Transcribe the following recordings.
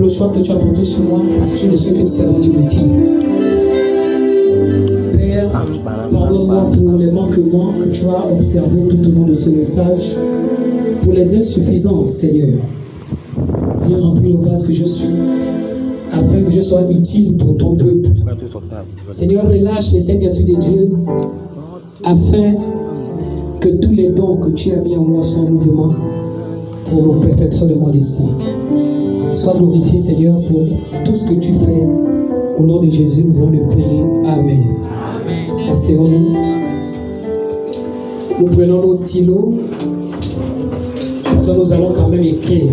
le choix que tu as porté sur moi, parce que je ne suis qu'une servante inutile. Père, pardonne-moi pour les manquements que tu as observés tout au long de ce message, pour les insuffisances, Seigneur. Viens remplir le vase que je suis, afin que je sois utile pour ton peuple. Seigneur, relâche les saints esprits de Dieu, afin que tous les dons que tu as mis en moi soient en mouvement pour le perfectionnement des saints. Sois glorifié, Seigneur, pour tout ce que tu fais. Au nom de Jésus, nous voulons le prier. Amen. Asseyons-nous. Nous prenons nos stylos. Nous allons quand même écrire.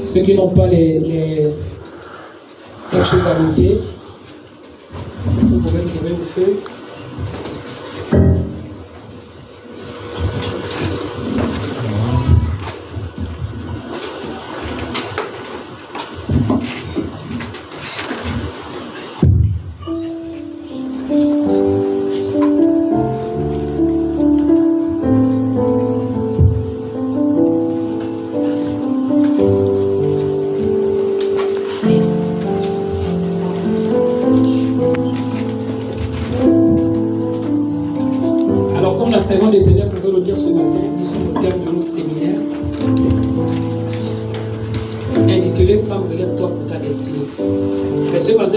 Ceux qui n'ont pas quelque chose à noter, vous pouvez trouver une feuille.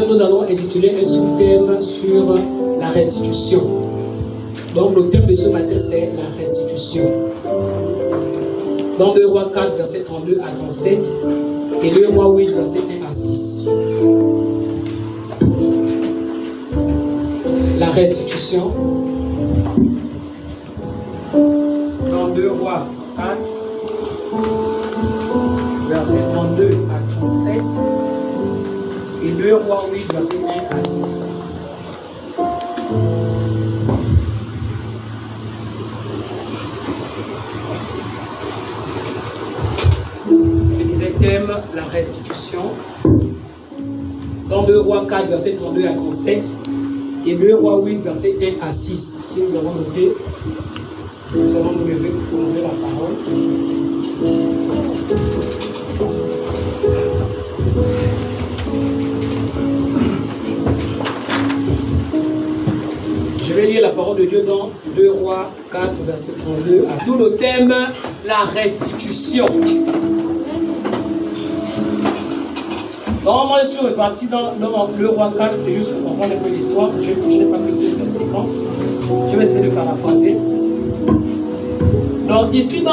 Nous allons intituler un sous-thème sur la restitution. Donc le thème de ce matin c'est la restitution. Dans 2 Rois 4 verset 32 à 37 et 2 Rois 8 verset 1 à 6. La restitution. Dans 2 Rois 4 verset 32 à 37 et 2 Rois 8, verset 1 à 6. Je disais thème, la restitution. Dans 2 Rois 4, verset 32 à 37 et 2 Rois 8, verset 1 à 6. Si nous avons noté, nous allons nous lever pour ouvrir la parole. Je vais lire la parole de Dieu dans 2 Rois 4, verset 32. D'où le thème, la restitution. Normalement, je suis reparti dans 2 Rois 4, c'est juste pour comprendre un peu l'histoire. Je n'ai pas pu toute la séquence. Je vais essayer de paraphraser. Donc, ici,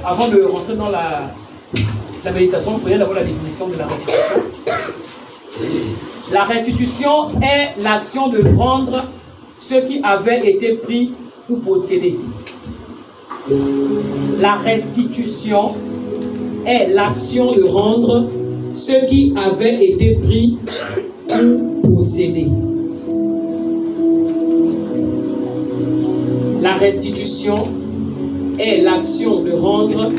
avant de rentrer dans la méditation, prenez d'abord la définition de la restitution. La restitution est l'action de rendre ce qui avait été pris ou possédé. La restitution est l'action de rendre ce qui avait été pris ou possédé. La restitution est l'action de rendre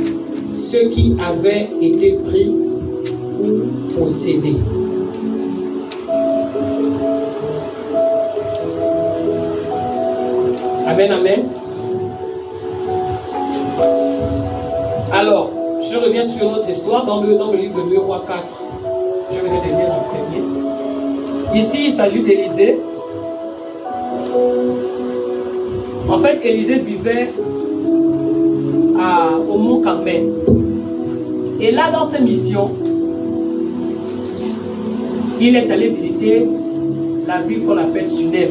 ce qui avait été pris ou possédé. Amen, amen. Alors, je reviens sur notre histoire dans le livre de 2 Rois 4. Je vais le lire en premier. Ici, il s'agit d'Élisée. En fait, Élisée vivait au mont Carmel. Et là, dans ses missions, il est allé visiter la ville qu'on appelle Sunem.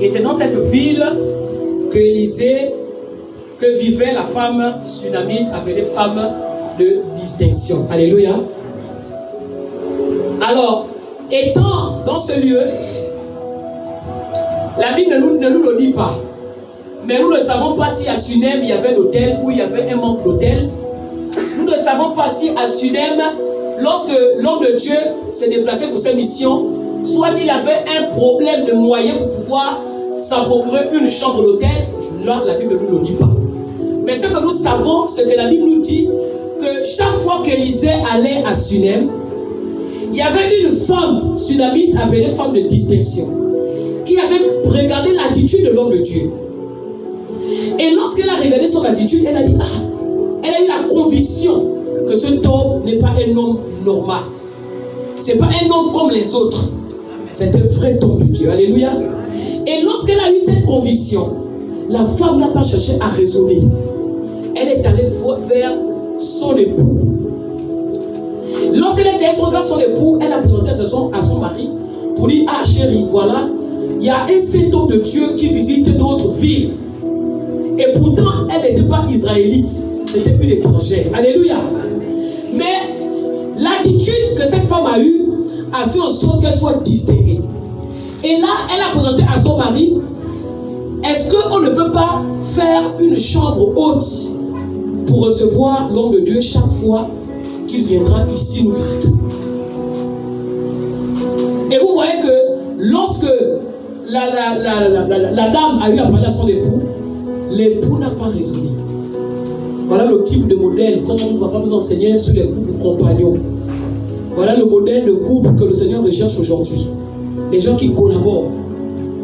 Et c'est dans cette ville que vivait la femme sunamite appelée femme de distinction. Alléluia. Alors, étant dans ce lieu, la Bible ne nous le dit pas. Mais nous ne savons pas si à Sunem il y avait l'autel ou il y avait un manque d'autel. Nous ne savons pas si à Sunem, lorsque l'homme de Dieu s'est déplacé pour sa mission, soit il avait un problème de moyens pour pouvoir s'en procurer une chambre d'hôtel. Là, la Bible ne nous le dit pas. Mais ce que nous savons, c'est que la Bible nous dit que chaque fois qu'Élisée allait à Sunem, il y avait une femme sunamite appelée femme de distinction qui avait regardé l'attitude de l'homme de Dieu. Et lorsqu'elle a regardé son attitude, elle a dit, elle a eu la conviction que cet homme n'est pas un homme normal. C'est pas un homme comme les autres. C'est un vrai homme de Dieu. Alléluia. Et lorsqu'elle a eu cette conviction, la femme n'a pas cherché à raisonner. Elle est allée vers son époux. Lorsqu'elle est allée vers son époux, elle a présenté à son mari pour dire, ah chérie, voilà, il y a un saint homme de Dieu qui visite notre ville. Et pourtant, elle n'était pas israélite. C'était une étrangère. Alléluia. Mais l'attitude que cette femme a eue a fait en sorte qu'elle soit distinguée. Et là, elle a présenté à son mari, est-ce qu'on ne peut pas faire une chambre haute pour recevoir l'homme de Dieu chaque fois qu'il viendra ici nous visiter? Et vous voyez que lorsque la dame a eu à parler à son époux, l'époux n'a pas raisonné. Voilà le type de modèle, comme on va pas nous enseigner sur les couples compagnons. Voilà le modèle de couple que le Seigneur recherche aujourd'hui. Les gens qui collaborent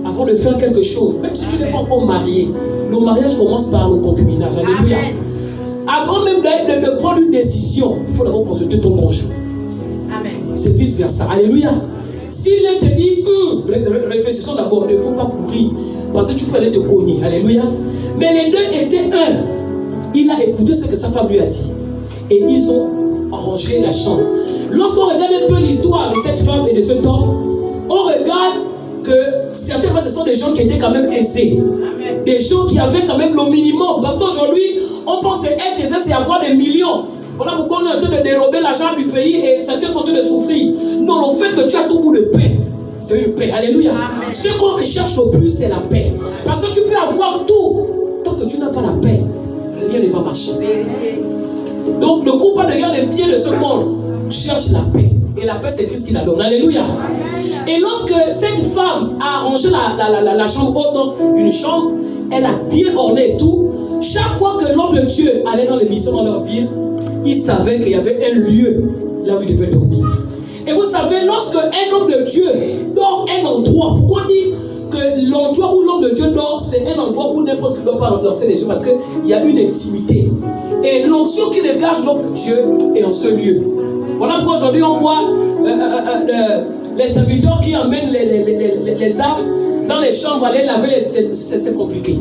avant de faire quelque chose, même si tu n'es pas encore marié. Le mariage commence par le concubinage. Alléluia. Avant même de prendre une décision, il faut d'abord consulter ton conjoint. Amen. C'est vice versa. Alléluia. S'il te dit, réfléchissons d'abord, il ne faut pas courir, parce que tu peux aller te cogner. Alléluia. Mais les deux étaient un. Il a écouté ce que sa femme lui a dit. Et ils ont rangé la chambre. Lorsqu'on regarde un peu l'histoire de cette femme et de cet homme, on regarde que certainement ce sont des gens qui étaient quand même aisés. Amen. Des gens qui avaient quand même le minimum. Parce qu'aujourd'hui, on pense qu'être aisé, c'est avoir des millions. Voilà pourquoi on est en train de dérober l'argent du pays et certains sont en train de souffrir. Non, le fait que tu as tout bout de paix, c'est une paix. Alléluia. Amen. Ce qu'on recherche le plus, c'est la paix. Parce que tu peux avoir tout. Tant que tu n'as pas la paix, rien ne va marcher. Donc le coupable de regarde les biens de ce monde cherche la paix. Et la paix, c'est Christ qui la donne. Alléluia. Et lorsque cette femme a rangé la chambre haute, donc une chambre, elle a bien orné tout. Chaque fois que l'homme de Dieu allait dans les missions dans leur ville, il savait qu'il y avait un lieu là où il devait dormir. Et vous savez, lorsque un homme de Dieu dort un endroit, pourquoi on dit que l'endroit où l'homme de Dieu dort, c'est un endroit où n'importe qui ne doit pas renverser les yeux, parce qu'il y a une intimité. Et l'onction qui dégage l'homme de Dieu est en ce lieu. Voilà pourquoi aujourd'hui on voit les serviteurs qui emmènent les âmes dans les chambres, aller laver c'est compliqué.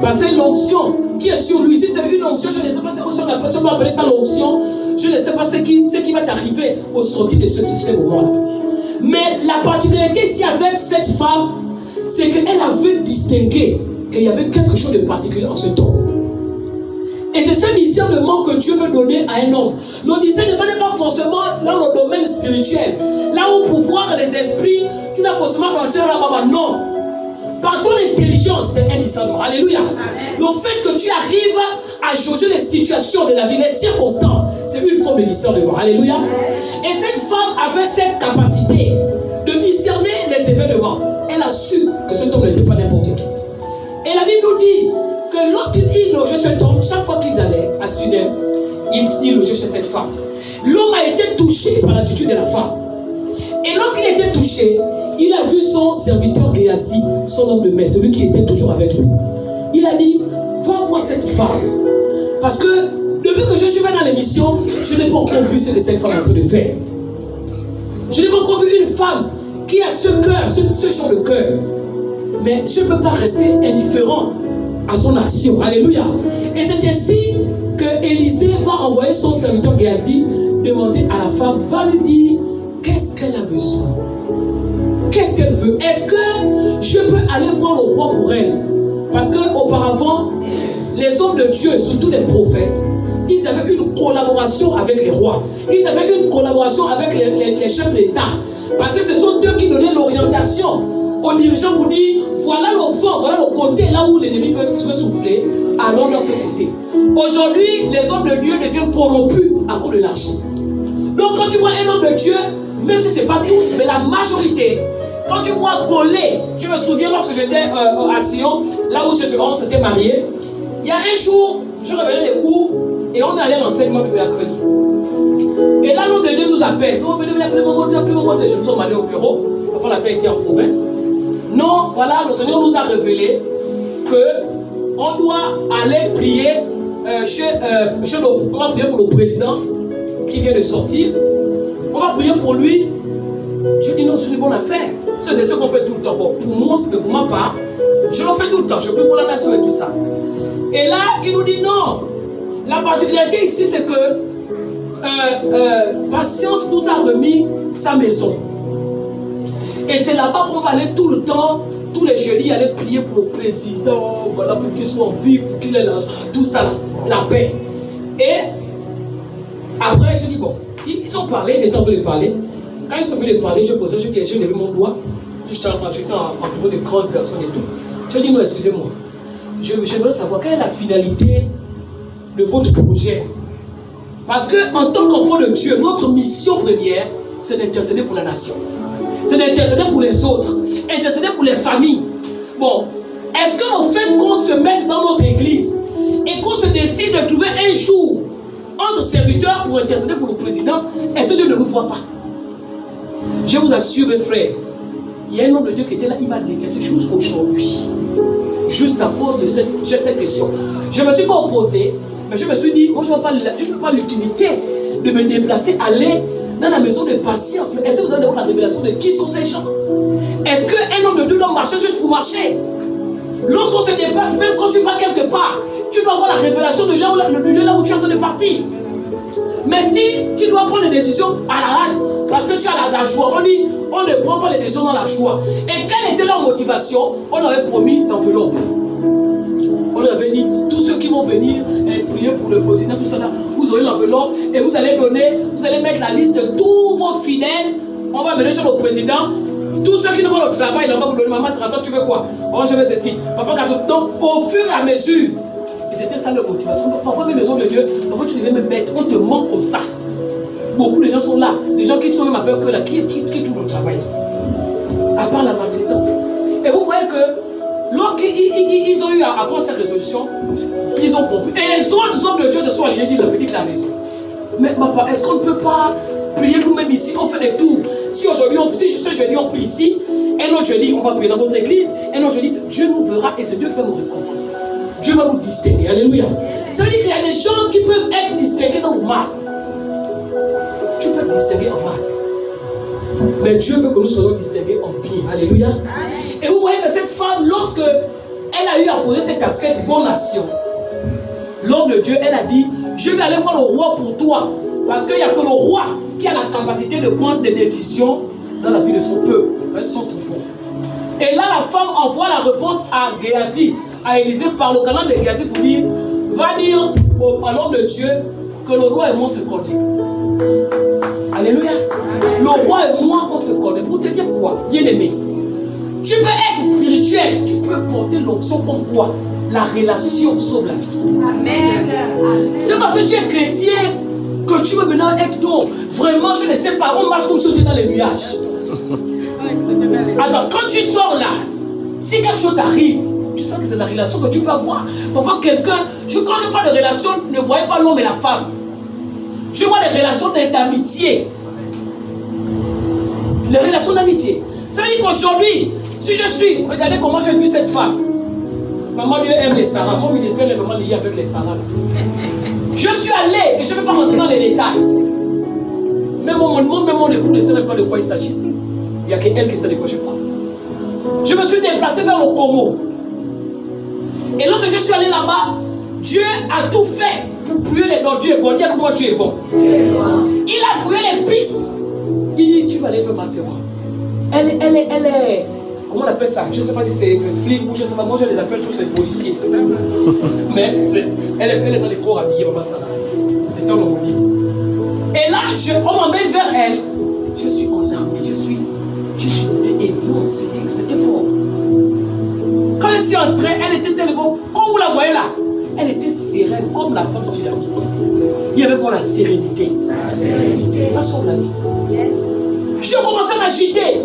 Parce que l'onction qui est sur lui, si c'est une onction, je ne sais pas si on va appeler ça l'onction, je ne sais pas ce qui va t'arriver au sortir de ce moment-là. Mais la particularité ici avec cette femme, c'est qu'elle avait distingué qu'il y avait quelque chose de particulier en ce temps. Et c'est ce discernement que Dieu veut donner à un homme. Le discernement n'est pas forcément dans le domaine spirituel. Là où pour voir les esprits, tu n'as forcément d'entrer là-bas. Non. Par ton intelligence, c'est un discernement. Alléluia. Le fait que tu arrives à jauger les situations de la vie, les circonstances, c'est une forme de discernement. Alléluia. Et cette femme avait cette capacité de discerner les événements. Elle a su que cet homme n'était pas n'importe qui. Et la Bible nous dit que lorsqu'il logeait cet homme, chaque fois qu'ils allaient à Sunem, il logeait chez cette femme. L'homme a été touché par l'attitude de la femme. Et lorsqu'il était touché, il a vu son serviteur Géasi, son homme de main, celui qui était toujours avec lui. Il a dit, va voir cette femme. Parce que depuis que je suis venu dans l'émission, je n'ai pas encore vu ce que cette femme est en train de faire. Je n'ai pas encore vu une femme qui a ce cœur, ce genre de cœur. Mais je ne peux pas rester indifférent à son action. Alléluia. Et c'est ainsi que Élisée va envoyer son serviteur Géasi demander à la femme, va lui dire qu'est-ce qu'elle a besoin. Qu'est-ce qu'elle veut? Est-ce que je peux aller voir le roi pour elle? Parce qu'auparavant, les hommes de Dieu, surtout les prophètes, ils avaient une collaboration avec les rois. Ils avaient une collaboration avec les chefs d'État. Parce que ce sont eux qui donnaient l'orientation aux dirigeants pour dire, voilà le vent, voilà le côté là où l'ennemi veut souffler, allons dans ce côté. Aujourd'hui, les hommes de Dieu deviennent corrompus à cause de l'argent. Donc quand tu vois un homme de Dieu, même si ce n'est pas tous, mais la majorité, quand tu vois Golé, je me souviens lorsque j'étais à Sion, là où on s'était mariés, il y a un jour, je revenais des cours et on est allé à l'enseignement du mercredi. Et là, l'homme de Dieu nous appelle. Nous, on venait appeler mon monté. Je me suis allé au bureau. Papa n'a pas été en province. Non, voilà, le Seigneur nous a révélé qu'on doit aller prier on va prier pour le président qui vient de sortir. On va prier pour lui. Je dis non, c'est une bonne affaire. C'est ce qu'on fait tout le temps. Bon, pour moi, c'est pour ma part. Je le fais tout le temps. Je prie pour la nation et tout ça. Et là, il nous dit non. La particularité ici, c'est que Patience nous a remis sa maison. Et c'est là-bas qu'on va aller tout le temps. Tous les jeudis, aller prier pour le président. Voilà, pour qu'il soit en vie, pour qu'il ait tout ça, la paix. Et après, je dis bon, ils ont parlé, j'étais en train de parler. Quand ils ont fait de parler, je posais, je levais mon doigt. J'étais entouré de grandes personnes et tout. Je dis non, excusez-moi. J'aimerais savoir quelle est la finalité de votre projet. Parce qu'en tant qu'enfant de Dieu, notre mission première, c'est d'intercéder pour la nation. C'est d'intercéder pour les autres. Intercéder pour les familles. Bon, est-ce que le fait qu'on se mette dans notre église et qu'on se décide de trouver un jour entre serviteurs pour intercéder pour le président, est-ce que Dieu ne nous voit pas? Je vous assure, mes frères, il y a un homme de Dieu qui était là, il m'a détesté jusqu'aujourd'hui. Juste à cause de cette question. Je ne me suis pas opposé, mais je me suis dit, moi je ne veux pas l'utilité de me déplacer, aller dans la maison de Patience. Mais est-ce que vous avez la révélation de qui sont ces gens? Est-ce qu'un homme de Dieu doit marcher juste pour marcher? Lorsqu'on se déplace, même quand tu vas quelque part, tu dois avoir la révélation de là où tu es en train de partir. Mais si tu dois prendre des décisions à la rade, parce que tu as la joie, on dit, on ne prend pas les décisions dans la joie. Et quelle était leur motivation? On avait promis d'enveloppe. On avait dit, tous ceux qui vont venir et prier pour le président, tout ça là, vous aurez l'enveloppe et vous allez donner, vous allez mettre la liste de tous vos fidèles. On va venir chez le président. Tous ceux qui ne vont au travail, on va vous donner, maman, c'est à toi, tu veux quoi? Moi, je veux ceci. Papa, donc, au fur et à mesure, et c'était ça leur motivation. Parfois, les maisons de Dieu, parfois, tu devais me mettre, on te manque comme ça. Beaucoup de gens sont là, des gens qui sont même avec eux là, qui trouvent le travail. À part la maltraitance. Et vous voyez que lorsqu'ils ont eu à prendre cette résolution, ils ont compris. Et les autres hommes de Dieu se sont alignés, disent la petite la maison. Mais papa, est-ce qu'on ne peut pas prier nous-mêmes ici? On fait des tours. Si aujourd'hui, si ce jeudi on prie ici, un autre jeudi on va prier dans votre église, un autre jeudi, Dieu nous verra et c'est Dieu qui va nous récompenser. Dieu va nous distinguer. Alléluia. Ça veut dire qu'il y a des gens qui peuvent être distingués dans le mal. Tu peux être distingué en mal. Mais Dieu veut que nous soyons distingués en bien. Alléluia. Et vous voyez que cette femme, lorsque elle a eu à poser cette bonne action, l'homme de Dieu, elle a dit, je vais aller voir le roi pour toi. Parce qu'il n'y a que le roi qui a la capacité de prendre des décisions dans la vie de son peuple. Elles sont tout bon. Et là, la femme envoie la réponse à Géasi, à Élisée, par le canal de Géasi pour dire, va dire à l'homme de Dieu que le roi et moi se connaissent. Alléluia. Le roi et moi, on se connaît. Pour te dire quoi, bien-aimé? Tu peux être spirituel, tu peux porter l'onction comme quoi la relation sauve la vie. Amen. C'est parce que tu es chrétien que tu veux maintenant être donc. Vraiment, je ne sais pas, on marche comme si on était dans les nuages. Alors, quand tu sors là, si quelque chose t'arrive, tu sens que c'est la relation que tu peux avoir. Parfois, quelqu'un, quand je parle de relation, ne voyez pas l'homme et la femme. Je vois les relations d'amitié. Les relations d'amitié. Ça veut dire qu'aujourd'hui, si je suis, regardez comment j'ai vu cette femme. Maman Dieu aime les Sarah. Mon ministère est vraiment lié avec les Sarah. Je suis allé, et je ne vais pas rentrer dans les détails. Même mon époux ne sait même pas de quoi il s'agit. Il n'y a qu'elle qui sait de quoi je parle. Je me suis déplacé vers le Congo. Et lorsque je suis allé là-bas, Dieu a tout fait pour prier les dons. Dieu est bon. Dis à moi, Dieu est bon. Il a prié les pistes. Il dit, tu vas aller vers ma sœur. Elle est, comment on appelle ça? Je ne sais pas si c'est le flic ou je ne sais pas. Moi, je les appelle tous les policiers. Mais elle est dans les corps habillés, maman Sarah. C'est un homme. Et là, on m'emmène vers elle. Je suis en larmes. Je suis énorme. C'était fort. Quand je suis entré, elle était tellement. Quand vous la voyez là, elle était sereine comme la femme sulamite. Il y avait pour la sérénité. Ça sauve la vie. Yes. J'ai commencé à m'agiter.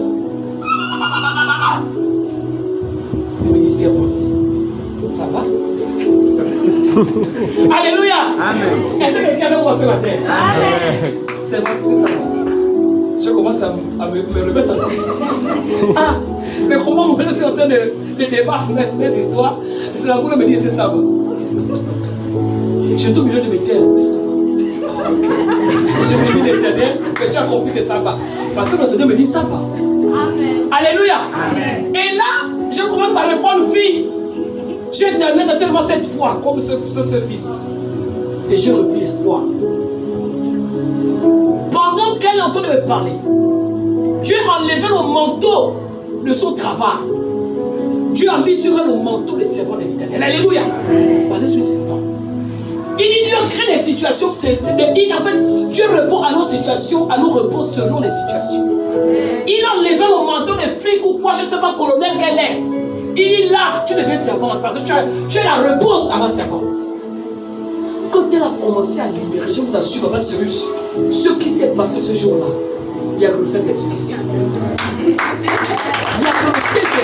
Elle me dit, c'est bon. Ça va? Alléluia. Amen. Est-ce que quelqu'un avec moi ce matin? Amen. C'est vrai, c'est ça. Je commence à me remettre en tête. Ah, mais comment mon père est en train de débattre mes histoires? C'est la couleur me dit, c'est ça. j'étais au milieu de mes terres. Oui, ça va. Je me dis l'Éternel que tu as compris que ça va. Parce que le Seigneur me dit ça va. Amen. Alléluia. Amen. Et là, je commence par répondre, fille. J'ai terminé certainement cette fois comme ce fils. Et j'ai repris espoir. Pendant qu'elle est en train de me parler, Dieu a enlevé le manteau de son travail. Dieu a mis sur elle le manteau de servant de l'Éternel. Alléluia. Basé sur le servant. Il dit Dieu crée des situations. En fait, Dieu répond à nos situations, à nos réponses selon les situations. Il a enlevé le manteau de flic ou quoi, je ne sais pas, colonel qu'elle est. Il dit là, tu deviens servante parce que tu as la réponse à ma servante. Quand elle a commencé à libérer, je vous assure, Papa Cyrus, ce qui s'est passé ce jour-là, il y a comme ça qui est ici. Il y a comme ça qui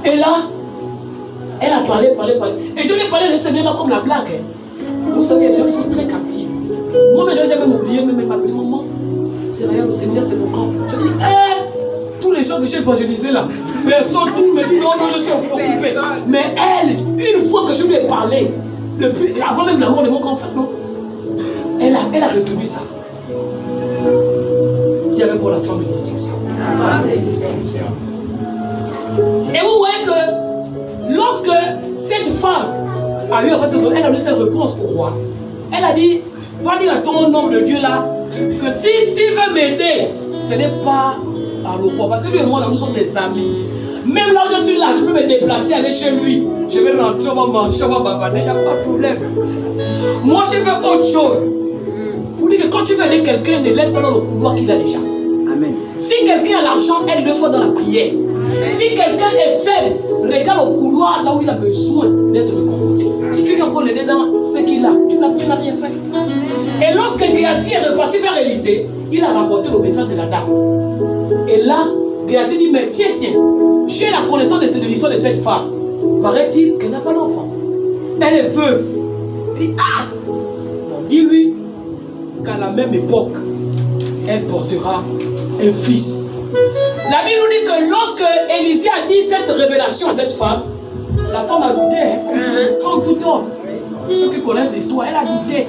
est. Et là, elle a parlé. Et je lui ai parlé de ce Seigneur comme la blague. Vous savez, il y a des gens qui sont très captifs. Moi, je n'ai jamais oublié, même m'appeler maman. C'est rien, le Seigneur, c'est mon camp. Je dis, tous les gens que j'ai évangélisés là, personne, tout me dit, non, je suis occupé. Mais elle, une fois que je lui ai parlé, depuis, avant même la mort de mon grand frère, non, elle a retenu ça. Dis avec moi la femme de distinction. Et vous voyez que lorsque cette femme a eu elle a donné cette réponse au roi, elle a dit, va dire à ton homme de Dieu là, que s'il veut m'aider, ce n'est pas par le roi. Parce que lui et moi, là, nous sommes des amis. Même là où je suis là, je peux me déplacer, aller chez lui. Je vais rentrer, on va manger, on va bavarder, il n'y a pas de problème. Moi, je veux autre chose. Pour dire que quand tu veux aider quelqu'un, ne l'aide pas dans le couloir qu'il a déjà. Amen. Si quelqu'un a l'argent, aide-le soit dans la prière. Amen. Si quelqu'un est faible, regarde au couloir là où il a besoin d'être reconforté. Si tu lui as encore l'aider dans ce qu'il a, tu n'as rien fait. Et lorsque Géasi est reparti vers Élisée, il a rapporté le message de la dame. Et là, Géasi dit, mais tiens, j'ai la connaissance de l'histoire de cette femme. Paraît-il qu'elle n'a pas d'enfant. Elle est veuve. Il dit, bon, dis-lui qu'à la même époque, elle portera un fils. La Bible nous dit que lorsque Élisée a dit cette révélation à cette femme, la femme a douté, comme tout homme. Ceux qui connaissent l'histoire, elle a douté.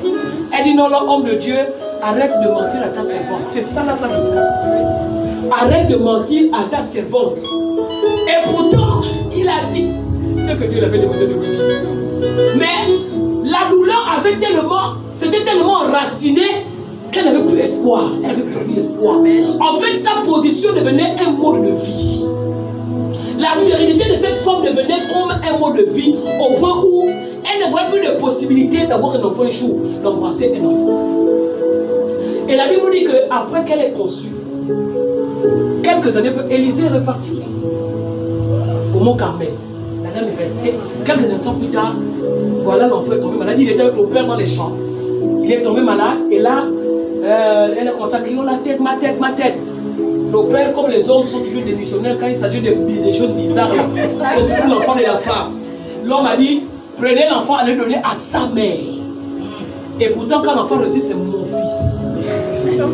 Elle dit non, l'homme de Dieu, arrête de mentir à ta servante. C'est ça là sa réponse. Arrête de mentir à ta servante. Et pourtant, il a dit ce que Dieu avait demandé de lui dire. Mais la douleur avait c'était tellement enraciné qu'elle n'avait plus espoir. Elle avait perdu espoir. En fait, sa position devenait un mode de vie. La stérilité de cette femme devenait comme un mode de vie au point où elle ne voyait plus de possibilité d'avoir un enfant un jour, d'embrasser un enfant. Et la Bible nous dit qu'après qu'elle ait conçu, quelques années, Élisée est reparti au Mont Carmel. La dame est restée. Quelques instants plus tard, voilà, l'enfant est tombé malade. Il était avec le père dans les champs. Il est tombé malade et là, elle a commencé à crier, oh, la tête, ma tête, ma tête. Le père, comme les hommes sont toujours des missionnaires, quand il s'agit des choses bizarres, là, c'est toujours l'enfant de la femme. L'homme a dit, prenez l'enfant, allez le donner à sa mère. Et pourtant, quand l'enfant le dit, c'est mon fils.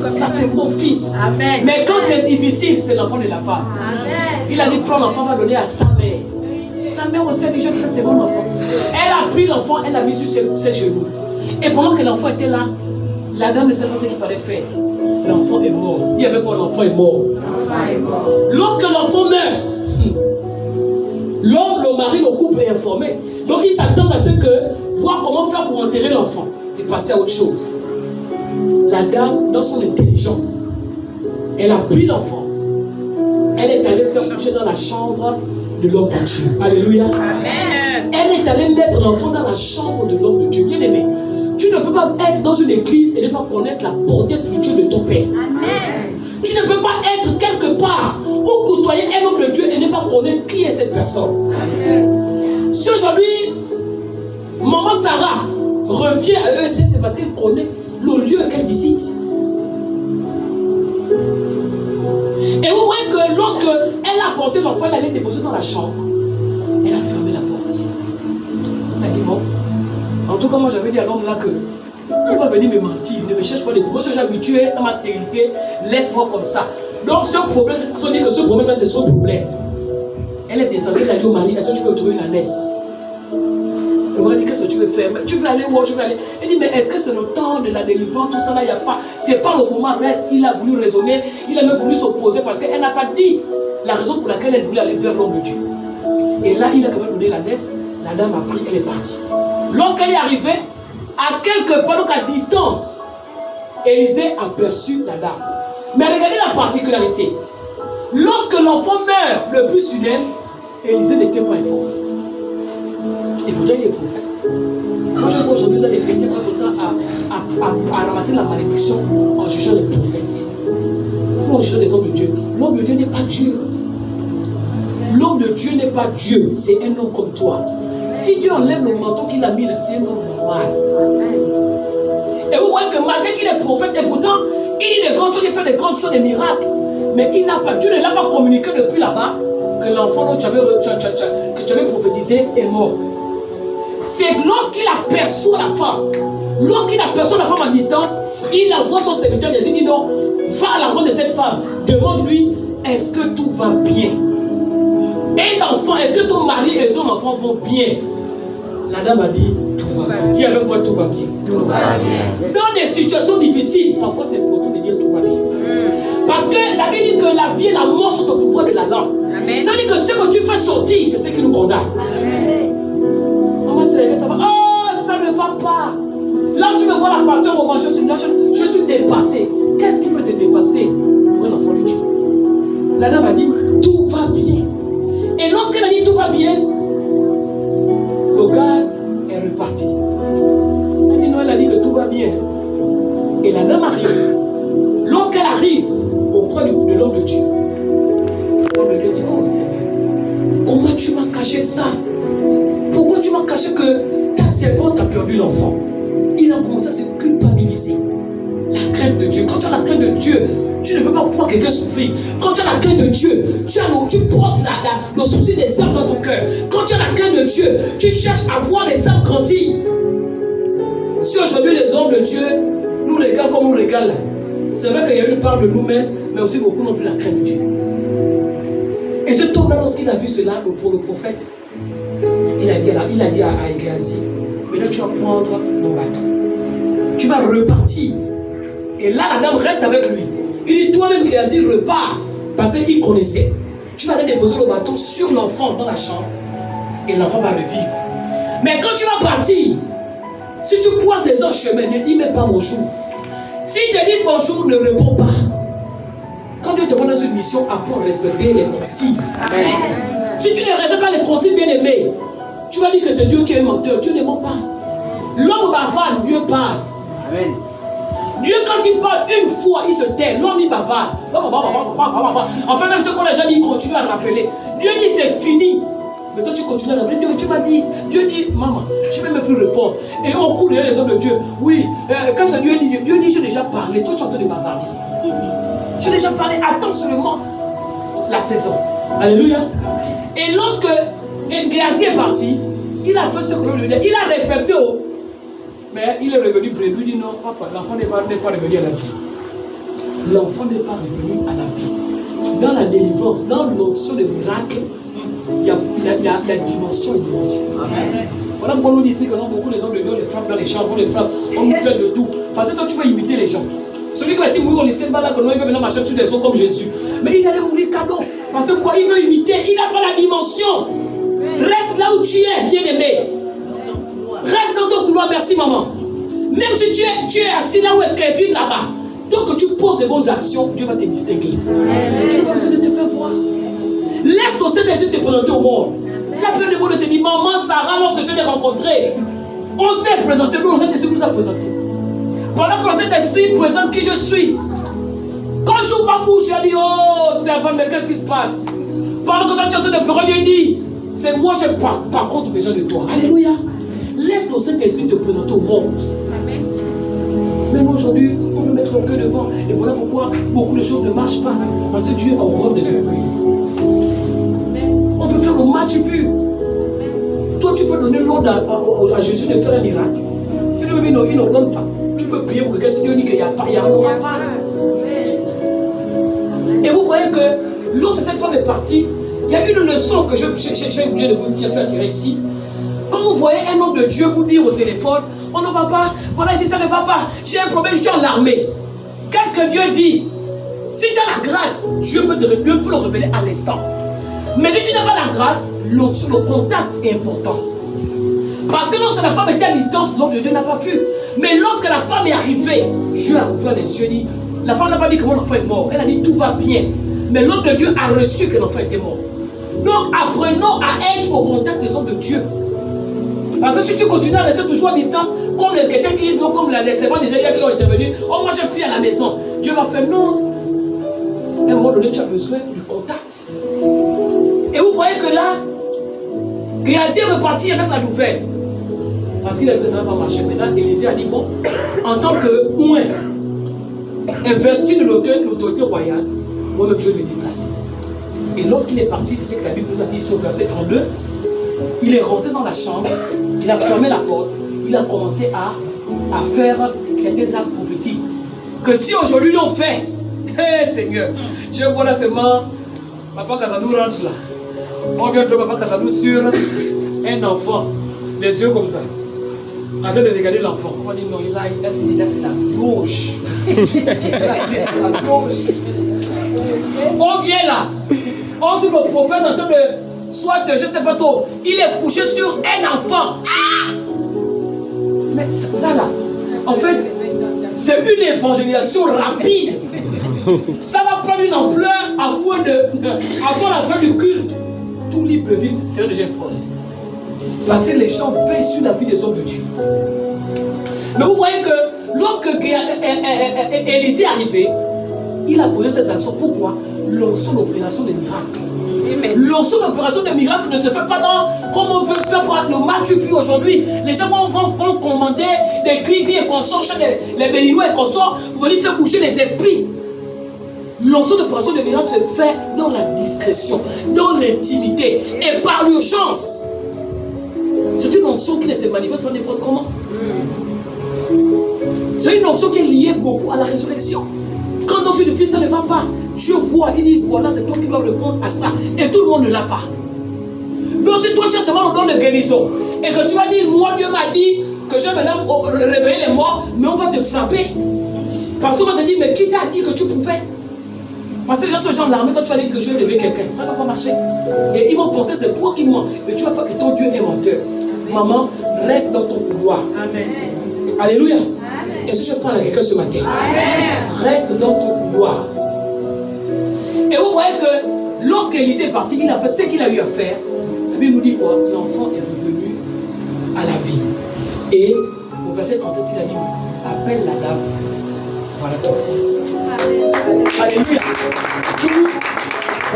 Ça, c'est mon fils. Amen. Mais quand c'est difficile, c'est l'enfant de la femme. Amen. Il a dit, prends l'enfant, va donner à sa mère. La mère aussi a dit, je sais, c'est mon enfant. Elle a pris l'enfant, elle l'a mis sur ses genoux. Et pendant que l'enfant était là, la dame ne savait pas ce qu'il fallait faire. L'enfant est mort. Il y avait quoi? L'enfant est mort. Lorsque l'enfant meurt, l'homme, le mari, le couple est informé. Donc ils s'attendent à ce que, voir comment faire pour enterrer l'enfant et passer à autre chose. La dame, dans son intelligence, elle a pris l'enfant. Elle est allée faire coucher dans la chambre de l'homme de Dieu. Alléluia. Amen. Elle est allée mettre l'enfant dans la chambre de l'homme de Dieu. Bien aimé, tu ne peux pas être dans une église et ne pas connaître la portée spirituelle de ton Père. Amen. Tu ne peux pas être quelque part ou côtoyer un homme de Dieu et ne pas connaître qui est cette personne. Amen. Si aujourd'hui, maman Sarah revient à ESC, c'est parce qu'elle connaît le lieu qu'elle visite. Et vous voyez que lorsque elle a porté l'enfant, elle allait déposer dans la chambre. Elle a fermé la porte. Elle a dit bon. En tout cas, moi j'avais dit à l'homme là que il va venir me mentir, ne me cherche pas de moi, je suis habitué à ma stérilité, laisse-moi comme ça. Donc ce problème, cette personne dit que ce problème là c'est son problème. Elle est descendue, elle a dit au mari, est-ce que tu peux trouver une ânesse? veux faire? Tu veux aller où? Je veux aller. Il dit, mais est-ce que c'est le temps de la délivrance? Tout ça là, il n'y a pas. C'est pas le moment, reste. Il a voulu raisonner, il a même voulu s'opposer parce qu'elle n'a pas dit la raison pour laquelle elle voulait aller vers l'homme de Dieu. Et là, il a quand même donné l'adresse. La dame a pris, elle est partie. Lorsqu'elle est arrivée, à quelques pas, donc à distance, Élisée aperçut la dame. Mais regardez la particularité. Lorsque l'enfant meurt le plus soudain, Élisée n'était pas informé. Et pourtant, il est prophète. Moi, je vois aujourd'hui, les chrétiens passent autant à ramasser la malédiction en jugeant les prophètes. Ou en jugeant les hommes de Dieu. L'homme de Dieu n'est pas Dieu. L'homme de Dieu n'est pas Dieu, c'est un homme comme toi. Si Dieu enlève le manteau qu'il a mis là, c'est un homme normal. Et vous voyez que malgré qu'il est prophète, et pourtant, il dit des grandes choses, il fait des grandes choses, des miracles. Mais il n'a pas, Dieu ne l'a pas communiqué depuis là-bas que l'enfant que tu avais prophétisé est mort. C'est lorsqu'il aperçoit la femme, à distance, il envoie son serviteur et il dit non, va à la rencontre de cette femme, demande-lui, est-ce que tout va bien? Et l'enfant, est-ce que ton mari et ton enfant vont bien? La dame a dit, tout va bien. Dis avec moi, tout va bien. Tout va bien. Dans des situations difficiles, parfois c'est important de dire tout va bien. Parce que la Bible dit que la vie et la mort sont au pouvoir de la langue. Ça veut dire que ce que tu fais sortir, c'est ce qui nous condamne. Maman, ça va. Oh, ça ne va pas. Là, tu me vois la pasteur au moment, je suis dépassé. Qu'est-ce qui peut te dépasser pour un enfant de Dieu? La dame a dit, tout va bien. Et lorsqu'elle a dit tout va bien, le gars est reparti. Elle a dit que tout va bien. Et la dame arrive. Lorsqu'elle arrive auprès de l'homme de Dieu, l'homme de Dieu dit, oh Seigneur, comment tu m'as caché ça? Pourquoi tu m'as caché que ta servante a perdu l'enfant? Il a commencé à se culpabiliser. La crainte de Dieu. Quand tu as la crainte de Dieu, tu ne veux pas voir quelqu'un souffrir. Quand tu as la crainte de Dieu, tu portes le souci des âmes dans ton cœur. Quand tu as la crainte de Dieu, tu cherches à voir les âmes grandir. Si aujourd'hui les hommes de Dieu nous regardent comme nous regardent, c'est vrai qu'il y a une part de nous-mêmes, mais aussi beaucoup n'ont plus la crainte de Dieu. Et cet homme-là, lorsqu'il a vu cela pour le prophète, il a dit à Géasi, maintenant tu vas prendre mon bâton. Tu vas repartir. Et là, la dame reste avec lui. Il dit, toi-même, Géasi, repars. Parce qu'il connaissait. Tu vas aller déposer le bâton sur l'enfant dans la chambre. Et l'enfant va revivre. Mais quand tu vas partir, si tu croises les gens en chemin, ne dis même pas bonjour. S'ils te disent bonjour, ne réponds pas. Quand Dieu te donne dans une mission, apprends à respecter les consignes. Amen. Si tu ne respectes pas les consignes, bien aimé, tu vas dire que c'est Dieu qui est menteur. Dieu ne ment pas. L'homme bavard, Dieu parle. Amen. Dieu, quand il parle une fois, il se tait. L'homme, il bavarde. Enfin, même ce qu'on a déjà dit, il continue à rappeler. Dieu dit c'est fini. Mais toi, tu continues à rappeler. Dieu, tu m'as dit. Dieu dit, maman, je ne vais même plus répondre. Et on court derrière les hommes de Dieu. Oui, quand c'est Dieu dit, j'ai déjà parlé. Toi, tu es en train de bavarder. J'ai déjà parlé. Attends seulement la saison. Alléluia. Et lorsque Géasi est parti, il a fait ce que l'on lui dit. Il a respecté. Mais il est revenu près de lui, il dit non, papa, l'enfant n'est pas revenu à la vie. L'enfant n'est pas revenu à la vie. Dans la délivrance, dans l'onction de miracle, il y a dimension et dimension. Amen. Voilà pourquoi nous disons que non, beaucoup les hommes de Dieu les frappent dans les chambres, on les frappe, on nous traite de tout. Parce que toi, tu peux imiter les gens. Celui qui va être mourir au lycée, là, il va maintenant marcher sur des eaux comme Jésus. Mais il allait mourir cadeau. Parce que quoi, il veut imiter, il n'a pas la dimension. Reste là où tu es, bien aimé. Reste dans ton couloir, merci maman. Même si tu es assis là où est Kevin là-bas, tant que tu poses de bonnes actions, Dieu va te distinguer. Tu n'as pas besoin de te faire voir. Laisse ton Saint-Esprit te présenter au monde. La pleine de vous te dit, maman Sarah, lorsque je l'ai rencontrée, on s'est présenté, nous, le Saint-Esprit nous a présenté. Pendant que le Saint-Esprit présente qui je suis. Quand je ouvre ma bouche, elle dit, oh, servante, mais qu'est-ce qui se passe? Pendant que tu es en train de pleurer, il dit, c'est moi, j'ai par contre besoin de toi. Alléluia. Laisse ton Saint-Esprit te présenter au monde. Amen. Même aujourd'hui, on veut mettre le cœur devant. Et voilà pourquoi beaucoup de choses ne marchent pas. Parce que Dieu a horreur des orgueils. On veut faire le match vu. Toi, tu peux donner l'ordre à Jésus de faire un miracle. Si le bébé il ne donne pas, tu peux prier pour que si Dieu dit qu'il n'y a pas, il n'y aura pas. Et vous voyez que lorsque cette femme est partie, il y a une leçon que j'ai oublié de vous dire, faire tirer ici. Quand vous voyez un homme de Dieu vous dire au téléphone, oh non papa, voilà si ça ne va pas, j'ai un problème, je suis en armée. Qu'est-ce que Dieu dit? Si tu as la grâce, Dieu peut le révéler à l'instant. Mais si tu n'as pas la grâce, le contact est important. Parce que lorsque la femme était à distance, l'homme de Dieu n'a pas vu. Mais lorsque la femme est arrivée, Dieu a ouvert les yeux et dit, la femme n'a pas dit que mon enfant est mort. Elle a dit tout va bien. Mais l'homme de Dieu a reçu que l'enfant était mort. Donc apprenons à être au contact des hommes de Dieu. Parce que si tu continues à rester toujours à distance, comme les chrétiens qui disent non, comme les servants des Églises qui ont intervenu, oh moi je prie à la maison. Dieu va faire non. À un moment donné, tu as besoin du contact. Et vous voyez que là, Géasi est reparti avec la nouvelle. Parce qu'il a vu que ça n'a pas marché. Maintenant, Élisée a dit bon, en tant que moins investi de l'autorité royale, moi-même je vais me déplacer. Et lorsqu'il est parti, c'est ce que la Bible nous a dit sur le verset 32, il est rentré dans la chambre, il a fermé la porte, il a commencé à faire certains actes prophétiques. Que si aujourd'hui l'on fait, hé Seigneur, je vois là seulement Papa Kazanou rentre là. On vient de Papa Kazanou sur un enfant, les yeux comme ça, en train de regarder l'enfant. On dit non, là c'est la gauche. La gauche. On vient là, on dit le prophète en train de, soit je sais pas trop, il est couché sur un enfant. Ah! Mais ça là, en fait, c'est une évangélisation rapide. Ça va prendre une ampleur avant la fin du culte. Tout Libreville serait déjà fort. Parce que les gens veillent sur la vie des hommes de Dieu. Mais vous voyez que lorsque Élisée est arrivé, il a posé ses actions. Pourquoi? L'onction d'opération des miracles. L'onction d'opération des miracles ne se fait pas dans comme on veut faire pour le match tu vis aujourd'hui. Les gens vont commander des gris et consorts chez les béninois et consorts pour venir faire bouger les esprits. L'onction d'opération des miracles se fait dans la discrétion, dans l'intimité et par l'urgence. C'est une onction qui ne se manifeste pas n'importe comment. C'est une onction qui est liée beaucoup à la résurrection. Quand dans une fille ça ne va pas, Dieu voit, il dit voilà c'est toi qui dois répondre à ça. Et tout le monde ne l'a pas. Donc si toi tu as seulement le don de guérison et que tu vas dire moi Dieu m'a dit que je vais là réveiller les morts, mais on va te frapper. Parce qu'on va te dire mais qui t'a dit que tu pouvais? Parce que les gens sont gens de l'armée, toi tu vas dire que je vais réveiller quelqu'un, ça ne va pas marcher. Et ils vont penser c'est toi qui mens. Et tu vas faire que ton Dieu est menteur. Maman, reste dans ton couloir. Amen. Alléluia. Est-ce que je parle à quelqu'un ce matin? Amen. Reste dans ton couloir. Et vous voyez que lorsqu'Élisée est parti, il a fait ce qu'il a eu à faire. La Bible nous dit quoi? L'enfant est revenu à la vie. Et au verset 37, il a dit appelle la dame. Voilà ton fils. Alléluia.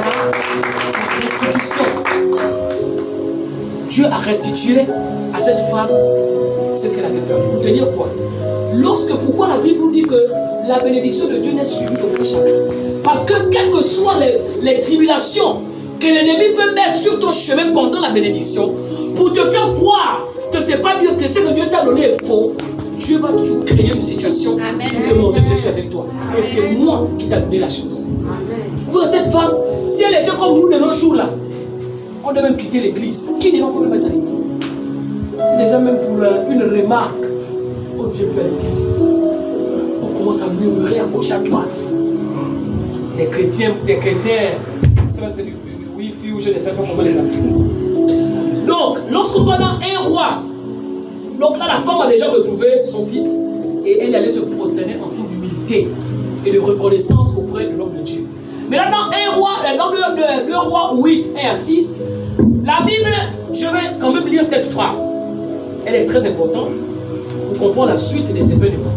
La restitution. Dieu a restitué à cette femme ce qu'elle avait perdu. Pour te dire quoi? Pourquoi la Bible nous dit que la bénédiction de Dieu n'est suivie d'aucun chacun? Parce que quelles que soient les tribulations que l'ennemi peut mettre sur ton chemin pendant la bénédiction, pour te faire croire que ce n'est pas Dieu, que ce que Dieu t'a donné est faux, Dieu va toujours créer une situation pour te montrer que je suis avec toi. Et c'est moi qui t'a donné la chose. Vous, cette femme, si elle était comme nous de nos jours là, on devait même quitter l'église. Qui ne va pas même être à l'église? C'est déjà même pour une remarque. On ne vient plus à l'église. On commence à murmurer à gauche à droite. Les chrétiens, ça c'est du wifi ou je ne sais pas comment les appeler. Donc, lorsqu'on va dans un roi, donc là la femme a déjà retrouvé son fils et elle allait se prosterner en signe d'humilité et de reconnaissance auprès de l'homme de Dieu. Mais là dans un roi, dans le roi 8 et à 6, la Bible, je vais quand même lire cette phrase. Elle est très importante pour comprendre la suite des événements.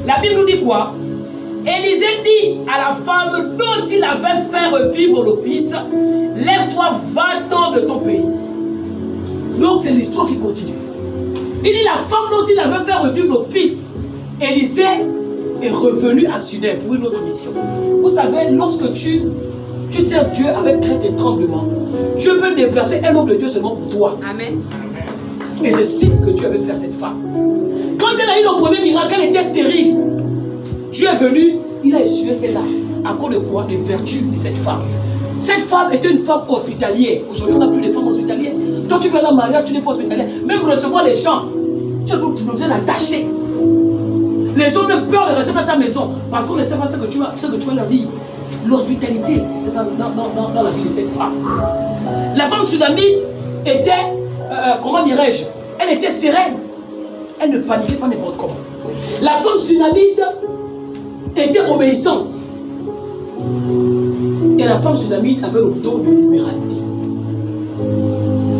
La Bible nous dit quoi? Élisée dit à la femme dont il avait fait revivre le fils, lève-toi, va-t'en de ton pays. Donc c'est l'histoire qui continue. Il dit la femme dont il avait fait revivre le fils, Élisée est revenu à Sunem pour une autre mission. Vous savez, lorsque tu sers Dieu avec crainte et tremblement, Dieu peut déplacer un homme de Dieu seulement pour toi. Amen. Et c'est ce que Dieu avait fait à cette femme. Quand elle a eu le premier miracle, elle était stérile. Dieu est venu, il a essuyé ses larmes. À cause de quoi? Des vertus de cette femme. Cette femme était une femme hospitalière. Aujourd'hui, on n'a plus de femmes hospitalières. Toi, tu vas dans le mariage, tu n'es pas hospitalière. Même recevoir les gens, tu as besoin d'attacher. Les gens ont même peur de rester dans ta maison parce qu'on ne sait pas ce que tu vas leur dire. L'hospitalité dans la vie de cette femme. La femme soudamite était, comment dirais-je, elle était sereine. Elle ne paniquait pas n'importe comment. La femme sunamite était obéissante. Et la femme sunamite avait le don de libéralité.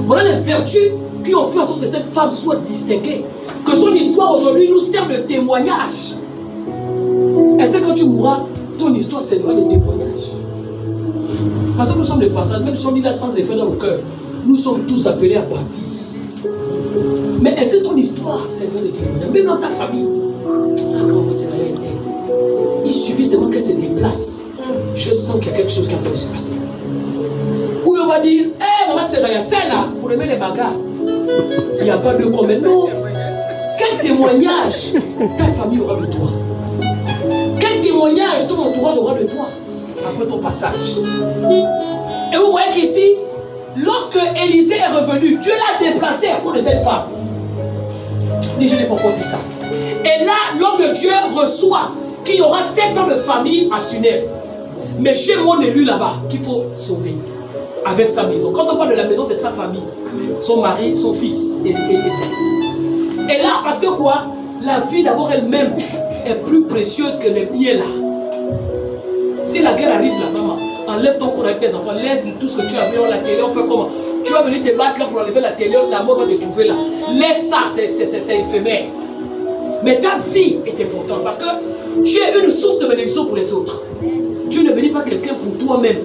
Voilà les vertus qui ont fait en sorte que cette femme soit distinguée. Que son histoire aujourd'hui nous sert de témoignage. Et c'est quand tu mourras, ton histoire servira de témoignage. Parce que nous sommes des passages, même si on dit là sans effet dans le cœur, nous sommes tous appelés à partir. Mais est-ce que ton histoire servira de témoignage? Même dans ta famille. Ah, comment c'est réel? Il suffit seulement qu'elle se déplace. Je sens qu'il y a quelque chose qui est en train de se passer. Ou on va dire, hé, maman, c'est rien, c'est là, pour aimer les bagarres. Il n'y a pas de quoi, mais non. Quel témoignage ta famille aura de toi? Quel témoignage ton entourage aura de toi après ton passage? Et vous voyez qu'ici, lorsque Élisée est revenu, Dieu l'a déplacé à cause de cette femme. Je n'ai pas encore vu ça. Et là, l'homme de Dieu reçoit qu'il y aura 7 ans de famille à Sunem. Mais j'ai mon élu là-bas qu'il faut sauver avec sa maison. Quand on parle de la maison, c'est sa famille, son mari, son fils et ça. Et là, parce que quoi? La vie d'abord elle-même est plus précieuse que les billets là. Si la guerre arrive là, maman, enlève ton corps avec tes enfants, laisse tout ce que tu as vu, la télé, on fait comment? Tu vas venir te battre là pour enlever la télé, la mort va te trouver là. Laisse ça, c'est éphémère. Mais ta vie est importante parce que tu es une source de bénédiction pour les autres. Dieu ne bénit pas quelqu'un pour toi-même.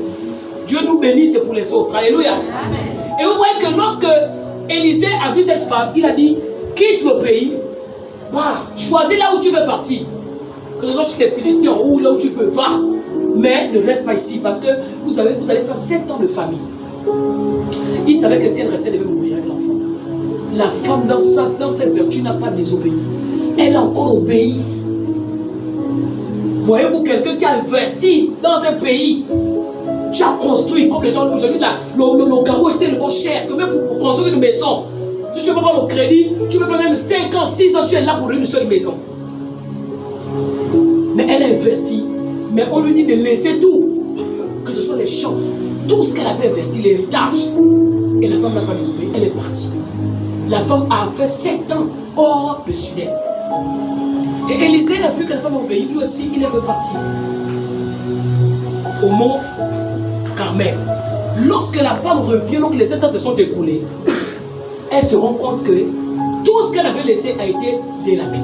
Dieu nous bénit, c'est pour les autres. Alléluia. Amen. Et vous voyez que lorsque Élisée a vu cette femme, il a dit, quitte le pays, va, choisis là où tu veux partir. Que ce soit chez les Philistins ou là où tu veux, va. Mais ne reste pas ici parce que vous allez faire 7 ans de famille. Il savait que si elle restait, elle devait mourir avec l'enfant. La femme dans cette vertu n'a pas désobéi. Elle a encore obéi. Voyez-vous quelqu'un qui a investi dans un pays, tu as construit comme les gens aujourd'hui, le carreau est tellement cher que même pour construire une maison, si tu veux pas le crédit, tu peux faire même 5 ans, 6 ans, tu es là pour une seule maison. Mais elle a investi, mais on lui dit de laisser tout, que ce soit les champs, tout ce qu'elle avait investi, l'héritage. Et la femme n'a pas désobéi, elle est partie. La femme a fait 7 ans hors de Sunem. Et Élisée a vu que la femme a obéi, lui aussi, il est reparti au mont Carmel. Lorsque la femme revient, donc les 7 ans se sont écoulés, elle se rend compte que tout ce qu'elle avait laissé a été délapidé.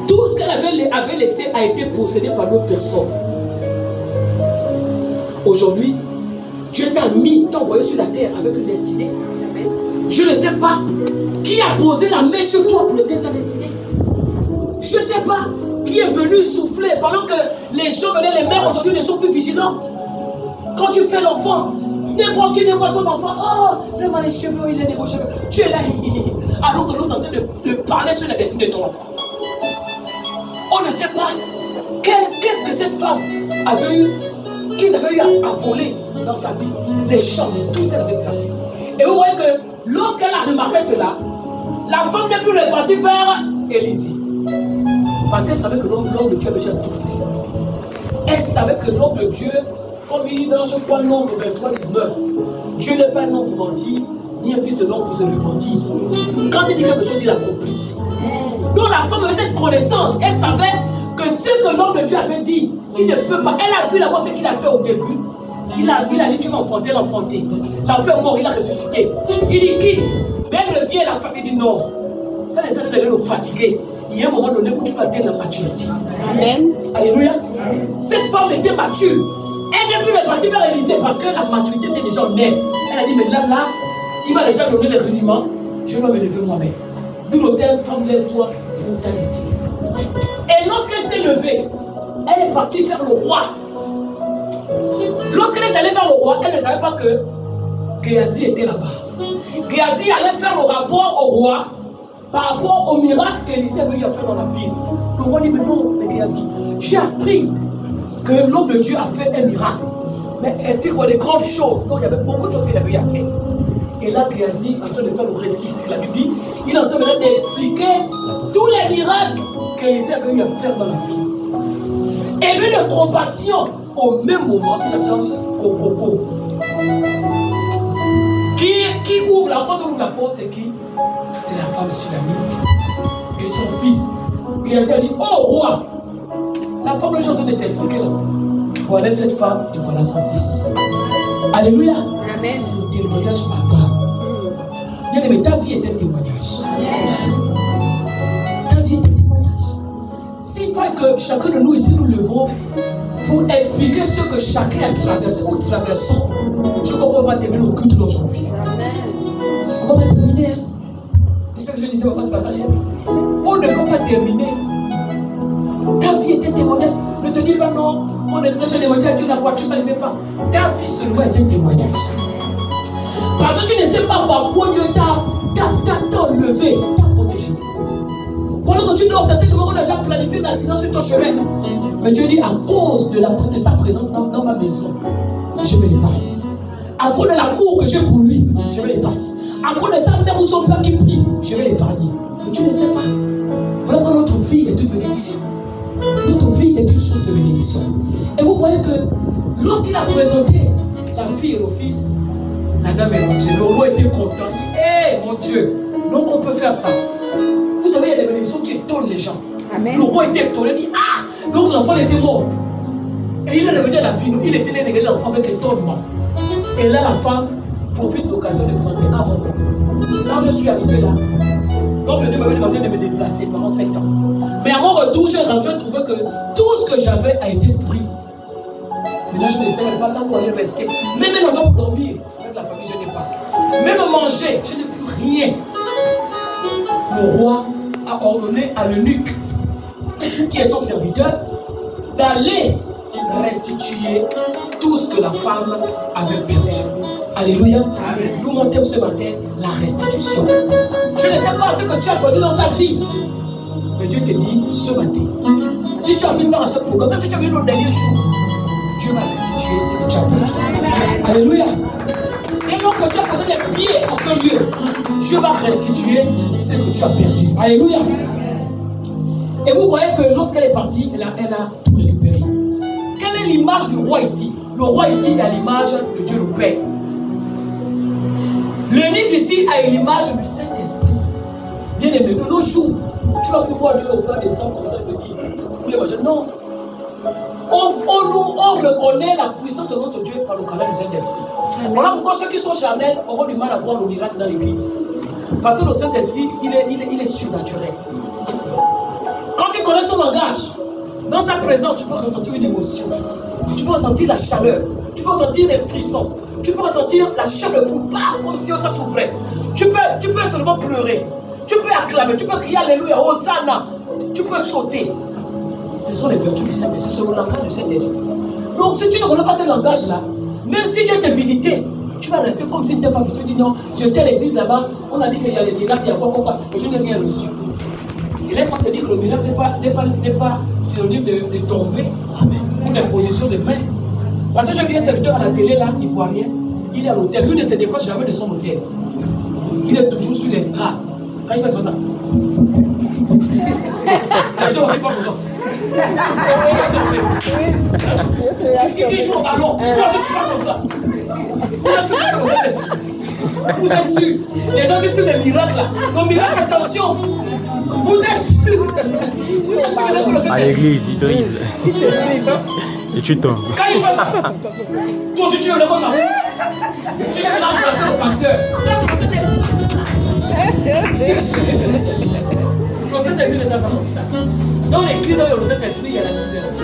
Tout ce qu'elle avait laissé a été possédé par d'autres personnes. Aujourd'hui, Dieu t'a envoyé sur la terre avec une destinée. Je ne sais pas qui a posé la main sur toi pour le ta destinée. Je ne sais pas qui est venu souffler pendant que les gens venaient, les mères aujourd'hui ne sont plus vigilantes. Quand tu fais l'enfant, n'importe qui ne voit ton enfant, oh, vraiment les cheveux, il est des beaux cheveux. Tu es là, alors que l'autre est en train de parler sur la destinée de ton enfant. On ne sait pas qu'est-ce que cette femme avait eu, qu'ils avaient eu à voler dans sa vie, les champs, tout ce qu'elle avait perdu. Et vous voyez que lorsqu'elle a remarqué cela, la femme n'est plus repartie vers Élisée. Parce qu'elle savait que l'homme de Dieu avait déjà tout fait. Elle savait que l'homme de Dieu, comme il dit dans je crois nombre 23, 19, Dieu n'est pas un homme pour mentir, ni un fils de l'homme pour se repentir. Quand il dit quelque chose, il accomplit. Donc la femme avait cette connaissance. Elle savait que ce que l'homme de Dieu avait dit, il ne peut pas. Elle a vu d'abord ce qu'il a fait au début. Il a dit tu vas enfanter, l'enfanter. L'enfant est mort, il a ressuscité. Il dit quitte. Mais elle revient, la femme dit non. Ça ne sert à rien de le fatiguer. Il y a un moment donné où tu vas atteindre la maturité. Amen. Alléluia. Cette femme était mature. Elle n'est plus repartie vers Élisée parce que la maturité était déjà en elle. Elle a dit mais là, il m'a déjà donné les rudiments. Je dois me lever moi-même. D'où le terme femme, lève-toi pour ta destinée. Et lorsqu'elle s'est levée, elle est partie vers le roi. Lorsqu'elle est allée vers le roi, elle ne savait pas que Géasi était là-bas. Géasi allait faire le rapport au roi par rapport au miracle qu'Élisée avait fait dans la ville. Le roi dit mais non, mais Géasi, j'ai appris que l'homme de Dieu a fait un miracle. Mais explique-moi les grandes choses. Donc il y avait beaucoup de choses qu'il avait à faire. Et là, Géasi est en train de faire le récit, c'est que la Bible dit, il est en train d'expliquer tous les miracles qu'Élisée avait eu à faire dans la vie. Et lui de compassion, au même moment, il attend Coco. Qui ouvre la porte, ouvre la porte, c'est qui? C'est la femme sulamite et son fils. Géasi a dit, oh roi, la femme que je suis en train de t'expliquer là, voilà cette femme et voilà son fils. Alléluia. Amen. Le témoignage m'attend. Bien aimé, ta vie est un témoignage. Ta vie est un témoignage. S'il faut que chacun de nous ici nous levons pour expliquer ce que chacun a traversé ou traversons, je crois qu'on va terminer le culte d'aujourd'hui. On va terminer. C'est ce que je disais à ma Sarah hier. On ne va pas terminer. Ta vie est un témoignage. Ne te dis pas non. On est déjà demandé à Dieu la voiture, ça ne fait pas. Ta vie seulement est un témoignage. Parce que tu ne sais pas par quoi Dieu t'a enlevé, t'a protégé. Pendant que tu dors, certains moments, on a déjà planifié un accident sur ton chemin. Mais Dieu dit, à cause de sa présence dans ma maison, je vais l'épargner. À cause de l'amour que j'ai pour lui, je vais l'épargner. À cause de sa mère ou son père qui prie, je vais l'épargner. Mais tu ne sais pas. Voilà que notre vie est une bénédiction. Notre vie est une source de bénédiction. Et vous voyez que lorsqu'il a présenté la fille et le fils, la dame est montée. Le roi était content. Il dit, hé mon Dieu, donc on peut faire ça. Vous savez, il y a des bénédictions qui étonnent les gens. Amen. Le roi était étonné. Il dit, ah, donc l'enfant était mort. Et il est revenu à la vie. Il était né regarder l'enfant avec étonnement. Et là, la femme profite de l'occasion de demander, ah bon, quand je suis arrivé là, donc le Dieu m'avait demandé de me déplacer pendant 7 ans. Mais à mon retour, j'ai trouvé que tout ce que j'avais a été pris. Maintenant, je ne sais même pas là où aller rester. Même l'endroit pour dormir, avec la famille, je n'ai pas. Même manger, je n'ai plus rien. Le roi a ordonné à l'eunuque, qui est son serviteur, d'aller restituer tout ce que la femme avait perdu. Alléluia. Amen. Nous montons ce matin la restitution. Je ne sais pas ce que tu as perdu dans ta vie. Mais Dieu te dit ce matin, si tu as mis dans ce programme, même si tu as mis le dernier jour, Dieu va restituer ce que tu as perdu. Alléluia. Et donc que tu as besoin d'être prié en ce lieu, Dieu va restituer ce que tu as perdu. Alléluia. Et vous voyez que lorsqu'elle est partie, elle a tout récupéré. Quelle est l'image du roi ici? Le roi ici a l'image de Dieu le Père. L'eunuque ici a l'image du Saint-Esprit. Bien aimé, de nos jours, tu vas plus voir Dieu le Père descendre comme ça et te dire, non. On reconnaît la puissance de notre Dieu par le canal du Saint-Esprit. Voilà pourquoi ceux qui sont charnels auront du mal à voir le miracle dans l'église. Parce que le Saint-Esprit, il est surnaturel. Quand tu connais son langage, dans sa présence, tu peux ressentir une émotion. Tu peux ressentir la chaleur. Tu peux ressentir les frissons. Tu peux ressentir la chair de poule, comme si ça s'ouvrait. Tu peux seulement pleurer. Tu peux acclamer. Tu peux crier Alléluia, Hosanna. Tu peux sauter. Ce sont les vertus du Saint-Esprit. C'est le langage du Saint-Esprit. Donc si tu ne connais pas ce langage-là, même si Dieu t'a visité, tu vas rester comme si tu n'étais pas visité. Tu dis non, j'étais à l'église là-bas, on a dit qu'il y a des miracles, il y a quoi, et je n'ai rien reçu. Et laisse-moi te dire que le miracle n'est pas synonyme de tomber ou d'imposition de main. Parce que j'ai vu un serviteur à la télé là, il ne voit rien. Il est à l'hôtel. Lui ne se décroche jamais de son hôtel. Il est toujours sur l'estrade. Quand il fait ça. Les gens aussi pas comme ça. Il joue au ballon. Toi, tu parles comme ça. Vous êtes sûr? Les gens qui suivent les miracles là. Le miracle, attention. Vous êtes sûr? Vous êtes sûr que vous êtes sur à l'église, il dribble. Et tu tombes. Quand il fait ça, toi aussi tu es le bon là. Tu es là remplacer le pasteur. Ça c'est le Saint-Esprit. Tu es sûr? Le Saint-Esprit n'est pas comme ça. Dans l'église, dans le Saint-Esprit, il y a la liberté.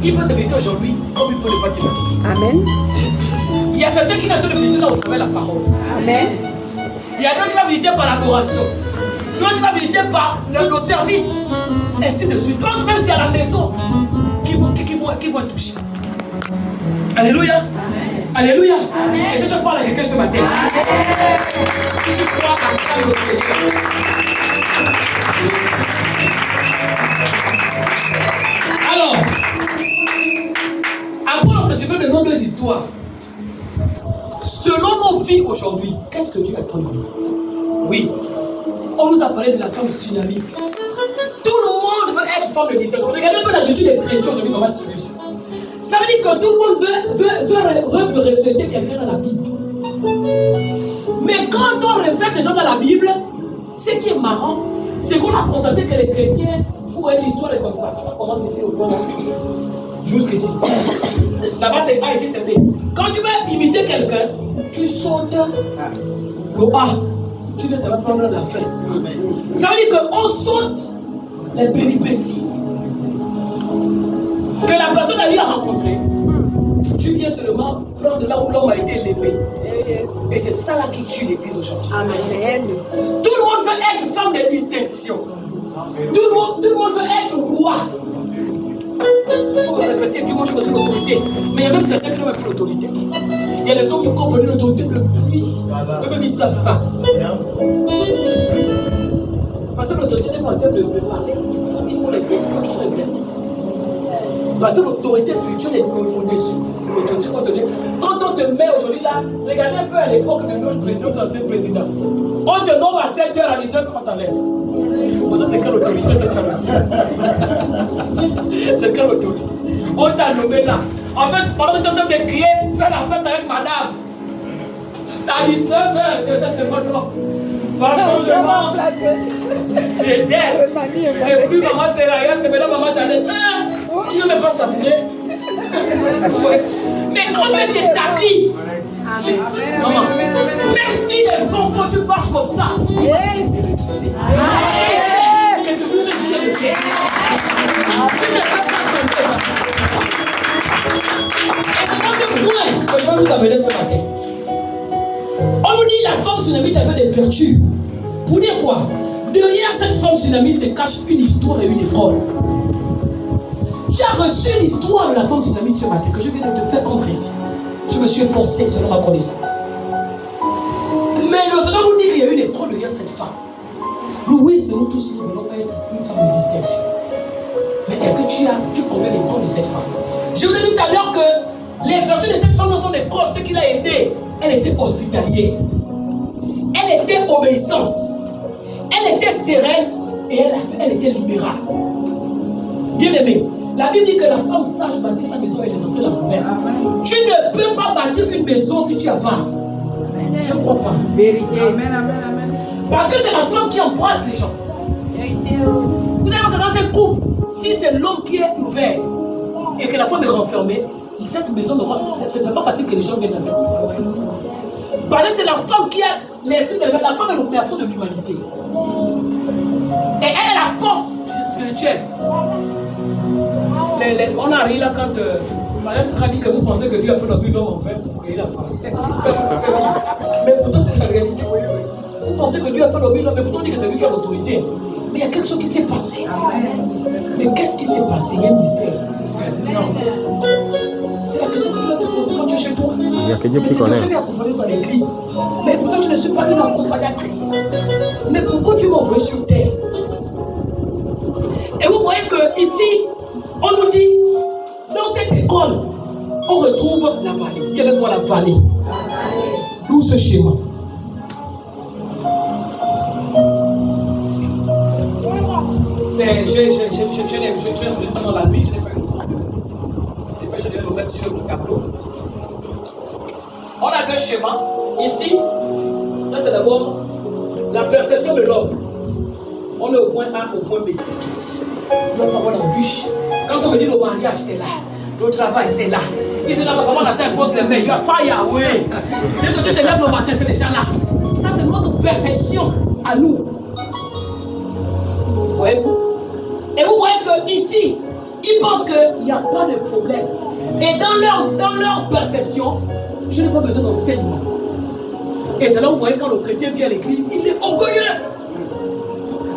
Il peut te visiter aujourd'hui, comme il peut ne pas te visiter. Amen. Il y a certains qui n'ont pas de visiter là au travers de la parole. Amen. Il y a d'autres qui vont visiter par l'adoration. D'autres qui vont visiter par le service. Ainsi de suite. D'autres même c'est à la maison qui vont être touchés. Alléluia. Amen. Alléluia. Amen. Et je parle à quelqu'un ce matin. Amen. Si tu crois à le Seigneur. Alors, Apollo aujourd'hui, qu'est-ce que Dieu attend de nous? Oui, on nous a parlé de la femme tsunamite. Tout le monde veut être femme de discernement. Regardez un peu l'attitude des chrétiens aujourd'hui, comment c'est juste. Ça veut dire que tout le monde veut refléter quelqu'un dans la Bible. Mais quand on reflète les gens dans la Bible, ce qui est marrant, c'est qu'on a constaté que les chrétiens, pour une histoire est comme ça. Ça commence ici au point, jusqu'ici. Là-bas c'est A, ici c'est B. Quand tu veux imiter quelqu'un, tu sautes le A. Tu veux savoir prendre la fin. Ça veut dire qu'on saute les péripéties que la personne a eu à rencontrer. Tu viens seulement prendre là où l'homme a été élevé. Et c'est ça là qui tue l'église aujourd'hui. Amen. Tout le monde veut être femme de distinction. Tout le monde veut être roi. Il faut respecter du moins chose l'autorité. Mais il y a même certains qui n'ont même plus l'autorité. Il y a des hommes qui ont compris l'autorité depuis. Eux-mêmes ils savent ça. Parce que l'autorité n'est pas en train de parler. Il faut les dire, il faut qu'ils soient investis. Parce que l'autorité spirituelle est au-dessus. Quand on te met aujourd'hui là, regardez un peu à l'époque de notre ancien président. On te nomme à 7h à 19h quand t'enlèves. Ça c'est quelle autorité que tu as reçue? C'est quelle autorité? On t'a nommé là. En fait, pendant que tu es en train de crier, fais la fête avec madame. À 19h, tu étais seulement là. Par changement. Et d'elle. C'est plus maman Séraya, c'est maintenant maman Chanel. Tu ne veux pas savourer. Mais quand Dieu t'établit, maman, même si les enfants tu marches comme ça, que c'est lui qui est le cœur. Tu ne peux pas tomber. Et c'est dans ce point que je vais vous amener ce matin. On nous dit la femme tsunamite avait des vertus. Pour dire quoi? Derrière cette femme tsunamite se cache une histoire et une école. J'ai reçu l'histoire de la femme tsunamite ce matin que je viens de te faire comprendre ici. Je me suis efforcé selon ma connaissance. Mais le Seigneur nous dit qu'il y a une école derrière cette femme. Nous, oui, c'est nous tous, nous voulons être une femme de distinction. Mais est-ce que tu connais l'école de cette femme? Je vous ai dit tout à l'heure que les vertus de cette femme dans son école, ce qui l'a aidé, elle était hospitalière. Elle était obéissante. Elle était sereine et elle était libérale. Bien aimé, la Bible dit que la femme sage bâtit sa maison et les anciens la promesse. Tu ne peux pas bâtir une maison si tu as pas. Je ne crois pas. Vérité. Amen, amen, amen. Parce que c'est la femme qui embrasse les gens. Vous savez que dans un couple, si c'est l'homme qui est ouvert et que la femme est renfermée, cette maison ce n'est pas facile que les gens viennent dans cette maison. Parce que c'est la femme qui a l'esprit de la femme est le berceau de l'humanité. Et elle est la porte spirituelle. On a ri là quand Maria sera dit que vous pensez que Dieu a fait l'homme en fait pour créer la femme. Mais pourtant c'est la réalité. Vous pensez que Dieu a fait l'homme, mais pourtant on dit que c'est lui qui a l'autorité. Mais il y a quelque chose qui s'est passé. Mais qu'est-ce qui s'est passé? Il y a un mystère. C'est la question que tu dois te poser quand tu es chez toi. Il y a que Dieu qui connaît. Je vais accompagner dans l'église. Mais pourtant je ne suis pas une accompagnatrice. Mais pourquoi tu m'as envoyé sur terre? Et vous voyez que ici, on nous dit, dans cette école, on retrouve la vallée. Il y avait quoi la vallée? D'où ce schéma? Je descends dans la nuit, je n'ai pas eu le temps. Je vais le mettre sur le tableau. On a deux schémas. Ici, ça c'est d'abord la perception de l'homme. On est au point A, au point B. L'homme va voir la bûche. Quand on me dit le mariage, c'est là. Le travail, c'est là. Il se lève avant la tête, pose les mains. Il y a fire, oui. Dès que tu te lèves le matin, c'est déjà là. Ça, c'est notre perception à nous. Voyez-vous? Et vous voyez qu'ici, ils pensent qu'il n'y a pas de problème. Et dans leur perception, je n'ai pas besoin d'enseignement. Et c'est là où vous voyez quand le chrétien vient à l'église, il est orgueilleux.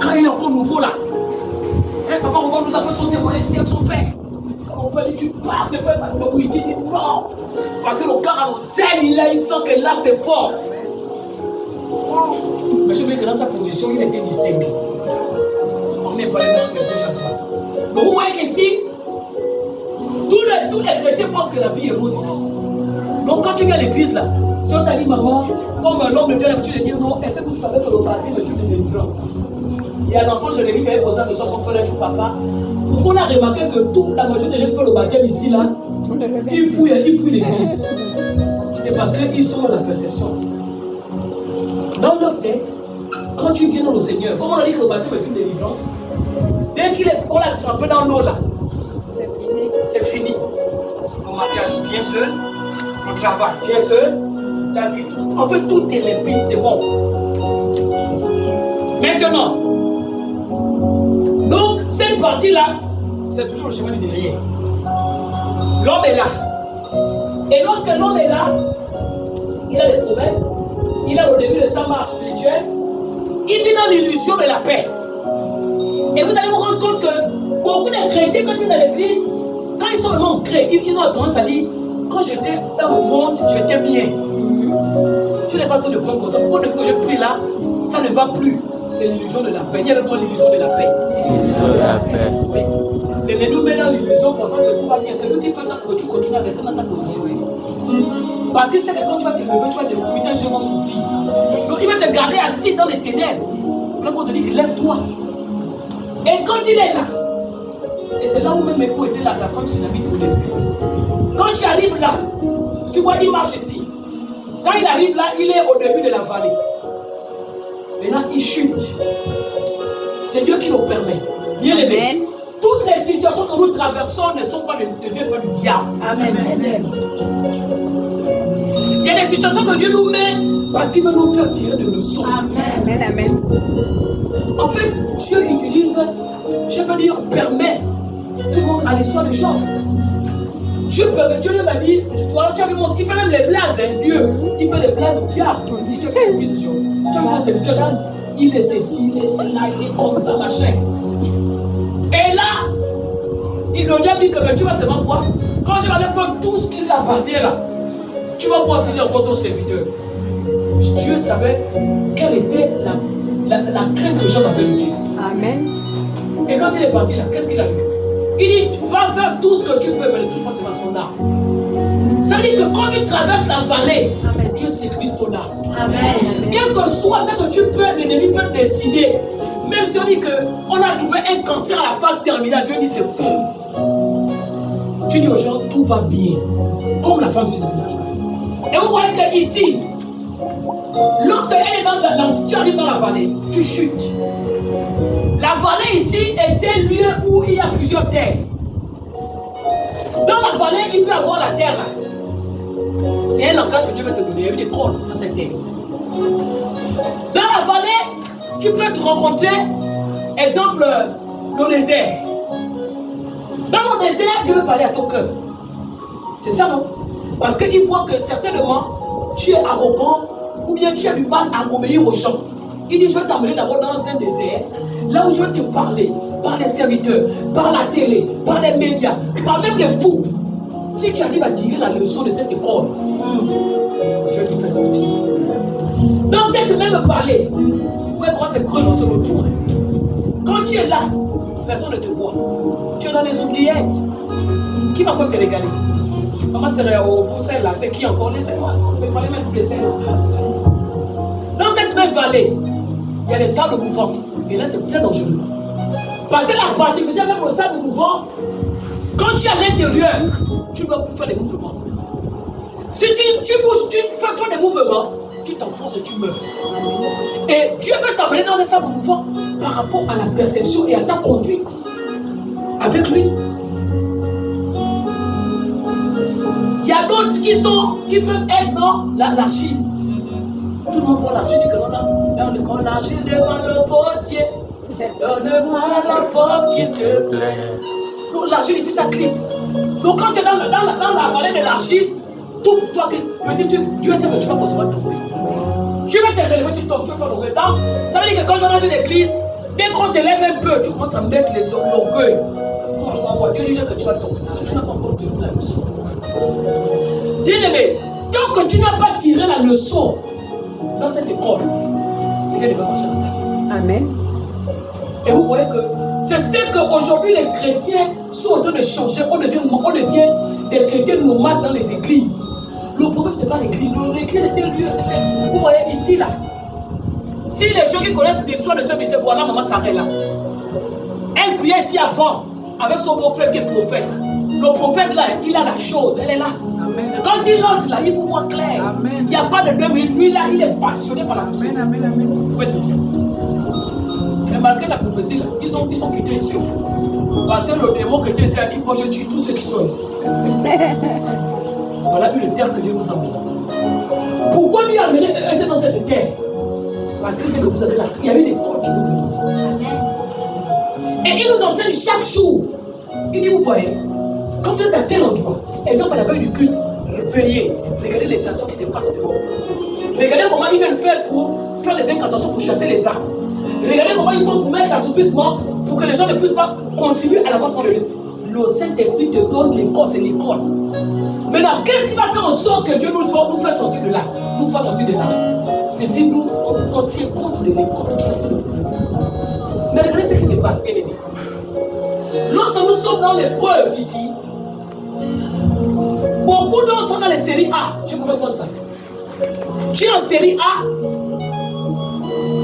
Quand il est encore nouveau là. Hey, papa, on nous a fait son témoignage ici avec son père. On peut dire, tu parles de faire ma oui, il dit non. Parce que le gars a l'enseigne, il sent que là c'est fort. Mais je veux que dans sa position, il était distingué. On n'est pas les mêmes de gauche à droite. Donc vous voyez qu'ici, tous les chrétiens pensent que la vie est rose ici. Donc quand tu viens à l'église là, si on t'a dit maman, comme l'homme de Dieu a l'habitude de dire non, est-ce que vous savez que le baptême est une délivrance? Il y a un enfant, je l'ai vu qui avait posé de son collège au papa. Donc on a remarqué que toute la majorité des gens qui font le baptême ici là, ils fouillent l'église. C'est parce qu'ils sont dans la perception. Dans leur tête, quand tu viens dans le Seigneur, comme on a dit que le baptême est une délivrance, dès qu'il est qu'on l'a trempé dans l'eau là, c'est fini. Le mariage vient seul, le travail vient seul, la vie, en fait tout est limpide, c'est bon. Maintenant, donc cette partie-là, c'est toujours le chemin du derrière. L'homme est là. Et lorsque l'homme est là, il a des promesses, il a le début de sa marche spirituelle, il vit dans l'illusion de la paix. Et vous allez vous rendre compte que beaucoup de chrétiens, quand ils sont dans l'église, quand ils sont vraiment ancrés, ils ont tendance à dire, quand j'étais dans le monde, j'étais bien. Tu n'as pas tout de problème comme ça. Pourquoi depuis que je prie là, ça ne va plus. C'est l'illusion de la paix. Il y a vraiment l'illusion de la paix. L'illusion de la paix. Oui. Mais nous met dans l'illusion pensant que tout va bien. C'est lui qui fait ça pour que tu continues à rester dans ta position. Parce qu'il sait que quand tu vas te lever, tu vas te putain, je m'en souffle. Donc il va te garder assis dans les ténèbres. Là, on te dit que lève-toi. Et quand il est là, et c'est là où même Écho était là, la femme tsunamite au début. Quand tu arrives là, tu vois, il marche ici. Quand il arrive là, il est au début de la vallée. Maintenant, il chute. C'est Dieu qui nous permet. Bien aimé. Toutes les situations que nous traversons ne sont pas ne viennent pas du diable. Amen. Il y a des situations que Dieu nous met parce qu'il veut nous faire tirer des leçons. Amen. En fait, Dieu utilise, je veux dire, permet tout le monde à l'histoire de Jean. Dieu lui m'a dit, tu as vu il fait même les blazes, hein, Dieu. Il fait les blazes au diable. Il dit, tu as vu mon fils, Jean. Tu as vu mon serviteur, Jean. Il est ceci, il est cela, il est comme ça, machin. Et là, il lui a dit que tu vas seulement voir. Quand je vais aller prendre tout ce qui lui appartient là, tu vas voir s'il est encore ton serviteur. Dieu savait quelle était la crainte que Jean avait eue. Amen. Et quand il est parti là, qu'est-ce qu'il a eu? Il dit, va faire tout ce que tu veux, mais ne touche pas seulement son âme. Ça veut dire que quand tu traverses la vallée, Amen. Dieu sécurise ton âme. Amen. Quel que soit ce que tu peux, l'ennemi peut décider. Même si on dit qu'on a trouvé un cancer à la phase terminale, Dieu dit c'est faux. Tu dis aux gens, tout va bien. Comme la femme tsunamite. Et vous voyez qu'ici, lorsqu'elle est tu arrives dans la vallée, tu chutes. La vallée ici est un lieu où il y a plusieurs terres. Dans la vallée, il peut y avoir la terre là. C'est un langage que Dieu veut te donner. Il y a des cordes dans cette terre. Dans la vallée, tu peux te rencontrer, exemple, le désert. Dans le désert, Dieu veut parler à ton cœur. C'est ça, non? Parce qu'il voit que certainement, tu es arrogant ou bien tu as du mal à obéir aux gens. Il dit, je vais t'amener d'abord dans un désert, là où je vais te parler, par les serviteurs, par la télé, par les médias, par même les fous. Si tu arrives à tirer la leçon de cette école, je vais te faire sortir. Dans cette même vallée, vous pouvez voir ces creux dans ce retour. Quand tu es là, personne ne te voit. Tu es dans les oubliettes. Qui va encore te régaler? Maman, c'est au Bruxelles là, c'est qui encore? Laissez-moi. Je vais parler même pour les selles. Dans cette même vallée, il y a les sables mouvants. Et là, c'est très dangereux. Parce que la particularité avec le sable mouvant, quand tu es à l'intérieur, tu ne dois plus faire des mouvements. Si tu bouges, tu fais trop des mouvements, tu t'enfonces et tu meurs. Et Dieu peut t'amener dans un sable mouvant par rapport à la perception et à ta conduite avec lui. Il y a d'autres qui peuvent être dans l'argile. Tout le monde voit l'argile et que dans l'argile devant le potier. Donne-moi la forme qui te plaît. Donc l'argile ici ça glisse. Donc quand tu es dans la vallée de l'argile, tout pour toi, Dieu sait que tu vas forcément tomber. Tu vas te relever, tu tombes, tu vas faire l'orgueil. Ça veut dire que quand tu vas dans une église, dès qu'on te lève un peu, tu commences à mettre l'orgueil. Dieu dit que tu vas tomber parce que tu n'as pas encore tenu la leçon. Bien-aimé, tant que tu n'as pas tiré la leçon dans cette école, rien ne va marcher dans ta vie. Amen. Et vous voyez que c'est ce qu'aujourd'hui les chrétiens sont en train de changer. On devient des chrétiens nomades dans les églises. Le problème, c'est pas l'église. L'église était un lieu, c'est vous voyez ici, là. Si les gens qui connaissent l'histoire de ce ministère, voilà, maman s'arrête là. Elle priait ici avant, avec son beau-frère qui est prophète. Le prophète là, il a la chose, elle est là. Amen. Quand il entre là, il vous voit clair. Amen. Il n'y a pas de 2 minutes. Lui là, il est passionné par la prophétie. Vous pouvez te dire. Mais malgré la prophétie là, ils ont quitté ici. Parce que le démon qui était ici a dit, moi je tue tous ceux qui sont ici. Voilà une terre que Dieu nous a mis. Pourquoi lui a amené eux dans cette terre? Parce que c'est que vous avez là. Il y a eu des codes qui vous donnent. Et il nous enseigne chaque jour. Il dit, vous voyez, quand vous êtes à tel endroit, exemple à la veille du culte, veillez, regardez les actions qui se passent devant. Regardez comment ils viennent faire pour faire les incantations pour chasser les âmes. Regardez comment ils font pour mettre l'assouplissement pour que les gens ne puissent pas contribuer à la voix de Dieu. Le Saint-Esprit te donne les codes, c'est l'école. Maintenant, qu'est-ce qui va faire en sorte que Dieu nous fasse sortir de là? Nous fasse sortir de là. C'est si nous, on tient compte de l'école qui est en nous. Mais regardez ce qui se passe, bien aimé. Lorsque nous sommes dans l'épreuve ici, beaucoup d'entre sont dans les séries A. Je peux répondre ça. Tu es en série A.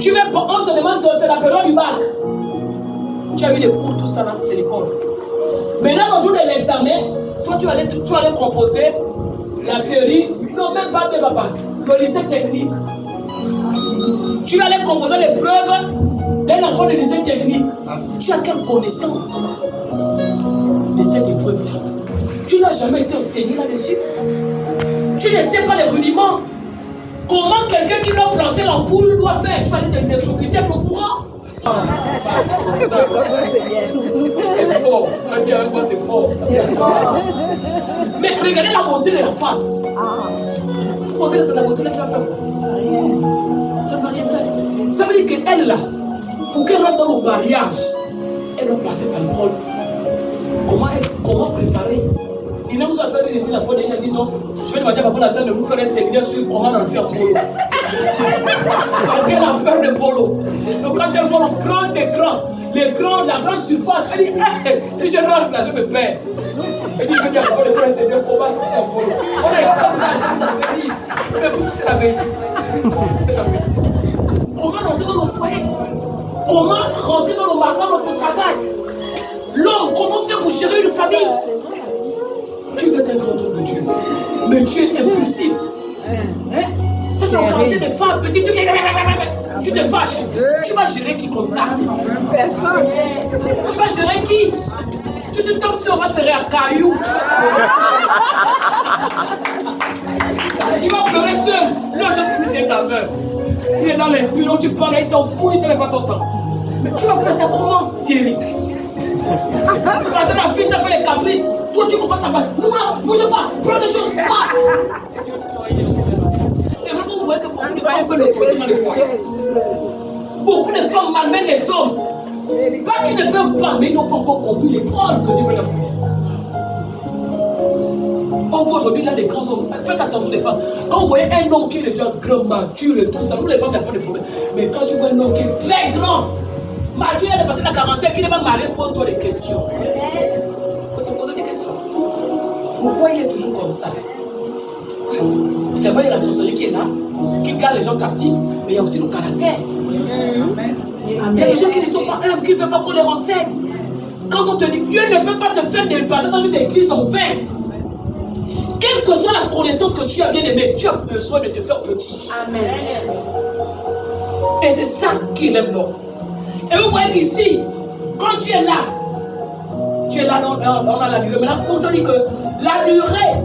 Tu veux, on te demande que c'est la période du bac. Tu as eu les cours, tout ça là, c'est l'école. Maintenant, le jour de l'examen, toi tu allais composer la série, non même pas de papa, le lycée technique. Tu allais composer l'épreuve d'un enfant de lycée technique. Tu as quelle connaissance de cette épreuve-là? Tu n'as jamais été enseigné là-dessus. Tu ne sais pas les rudiments. Comment quelqu'un qui doit placer l'ampoule doit faire? Tu vas aller t'électrocuter avec le courant. C'est fort. C'est fort. Mais regardez la beauté de la femme. Vous pensez que c'est la beauté qui va faire? Ça ne va rien faire. Ça veut dire qu'elle là, pour qu'elle rentre dans le mariage, elle doit passer un col. Comment préparer? Il nous a fait ici la fois dernière, il a dit non, je vais demander à papa Nathan de vous faire un séminaire sur comment rentrer en polo. Parce qu'elle a peur de polo. Donc quand elle voit le grand écran, la grande surface, elle dit si je rentre là, je me perds. Elle dit je vais dire à le frère, c'est bien comment rentrer en polo. On a ça fait rire. Mais pour c'est la vérité. C'est la vérité. Comment rentrer dans le foyer? Comment rentrer dans le marché, dans notre travail? L'homme, comment faire pour gérer une famille? Tu veux être un grand homme de Dieu, mais Dieu est impulsif. Hein? Ça c'est en qualité de femme, petit, tu te fâches. Tu vas gérer qui comme ça? Personne. Tu vas gérer qui? Tu te tombes sur, on va serrer un caillou. Tu vas pleurer seul. Là, je sais plus c'est ta meuf. Il est dans l'esprit, donc tu parles, il t'en fout, il ne te met pas ton temps. Mais tu vas faire ça comment, Thierry? Parce que la fille t'a fait les caprices. Toi, tu commences à parler. Ne bouge pas, prends des choses. Et vraiment, vous voyez que beaucoup de femmes peuvent l'autorité dans les foyers. Beaucoup de femmes malmènent les hommes. Pas qu'ils ne peuvent pas, mais ils n'ont pas encore compris l'école que Dieu veut leur donner. On voit aujourd'hui là des grands hommes. Faites attention les femmes. Quand vous voyez un homme qui est déjà grand, mature et tout ça, nous les femmes n'avons pas de problème. Mais quand tu vois un homme qui est très grand, mature, il a dépassé la quarantaine, qui n'est pas marié, pose-toi des questions. Il faut te poser des questions. Pourquoi il est toujours comme ça? C'est vrai, il y a la sorcellerie qui est là, qui garde les gens captifs, mais il y a aussi le caractère. Il y a des gens qui ne sont pas humbles, qui ne veulent pas qu'on les renseigne. Quand on te dit, Dieu ne peut pas te faire dépasser dans une église en vain. Quelle que soit la connaissance que tu as bien aimé, tu as besoin de te faire petit. Amen. Et c'est ça qui lève l'homme. Et vous voyez qu'ici, quand tu es là dans la durée. Maintenant, on se dit que la durée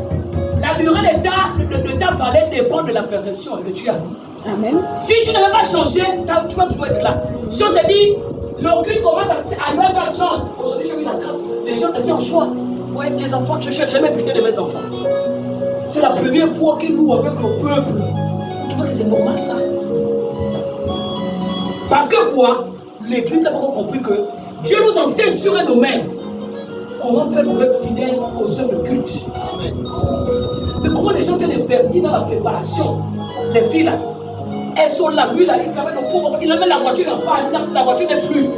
de ta valeur dépend de la perception que tu as. Amen. Si tu ne veux pas changer, tu vas toujours être là. Si on te dit, le culte commence à 9h30, aujourd'hui j'ai vu la carte, les gens te disent en choix. Ouais, les enfants, je ne cherche jamais plutôt de mes enfants. C'est la première fois qu'ils louent avec le peuple. Tu vois que c'est normal ça. Parce que quoi? L'église a vraiment compris que Dieu nous enseigne sur un domaine. Comment faire pour être fidèle aux œuvres de culte. Mais comment les gens viennent investir dans la préparation? Les filles là, elles sont là, lui là, il travaille au pauvre, il amène la voiture en panne, la voiture n'est plus.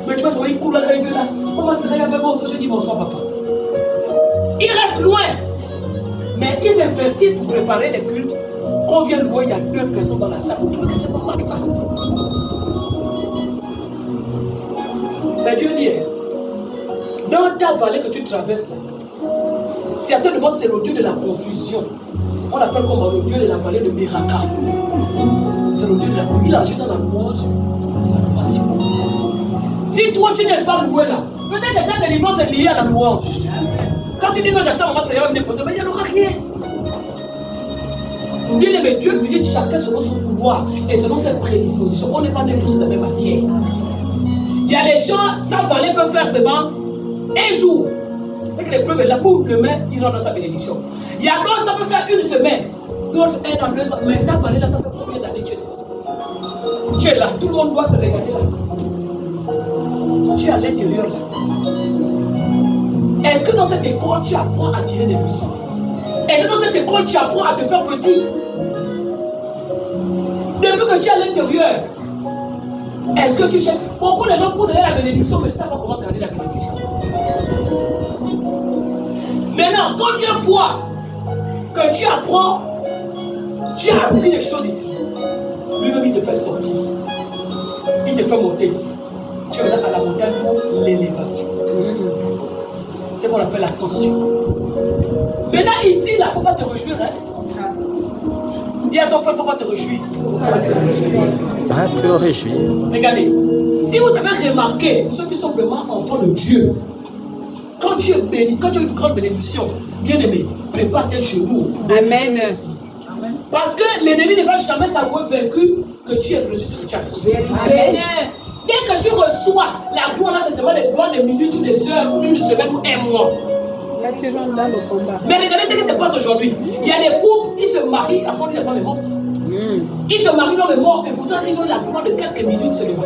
Mais tu vois, ça va, il coule là, il est là. Comment ça va, il y a même au je dis bonsoir papa. Il reste loin. Mais et qu'ils investissent pour préparer les cultes, qu'on vient louer, il y a 2 personnes dans la salle. Vous trouvez que c'est pas mal ça? Mais Dieu dit, dans ta vallée que tu traverses là, certainement c'est le Dieu de la confusion. On l'appelle comme le Dieu de la vallée de Miraka. C'est le Dieu de la confusion. Il agit dans la louange et l'adoration. Si toi tu n'es pas loué là, peut-être que ta délivrance est liée à la louange. Quand tu dis que j'attends, on va Seigneur me déposer, mais il n'y aura rien. Bien aimé, Dieu visite chacun selon son pouvoir et selon ses prédispositions. On n'est pas né tous de la même manière. Il y a des gens, sa vallée peut faire seulement un jour. C'est que l'épreuve est là pour demain, il rentre dans sa bénédiction. Il y a d'autres, ça peut faire 1 semaine, d'autres 1 an, 2 ans. Mais ta vallée là, ça fait combien d'années tu es là? Tu es là, tout le monde doit se regarder là. Tu es à l'intérieur là. Est-ce que dans cette école, tu apprends à tirer des leçons? Est-ce que dans cette école, tu apprends à te faire petit? Depuis que tu es à l'intérieur, est-ce que tu cherches? Beaucoup de gens courent derrière la bénédiction, mais ne savent pas comment garder la bénédiction. Maintenant, quand tu vois que tu apprends, tu as appris les choses ici, lui-même il te fait sortir. Il te fait monter ici. Tu es maintenant à la montagne pour l'élévation. C'est ce qu'on appelle l'ascension. Maintenant, ici, là, il ne faut pas te réjouir. Hein? Dis à ton frère, il ne faut pas te réjouir. Pas te réjouir. Regardez, si vous avez remarqué, ceux qui sont vraiment enfants de Dieu, quand tu es béni, quand tu as une grande bénédiction, bien aimé, prépare tes genoux. Amen. Parce que l'ennemi ne va jamais s'avouer vaincu que tu es reçu ce que tu as reçu. Amen. Dès que tu reçois la gloire, là, c'est seulement des gloires de minutes ou des heures ou d'une semaine ou 1 mois. Là, tu rentres dans le combat. Mais regardez ce qui se passe aujourd'hui. Il y a des couples, ils se marient, à fond, les femmes est morte. Ils se marient, l'homme est mort, et pourtant ils ont la gloire de quelques minutes seulement.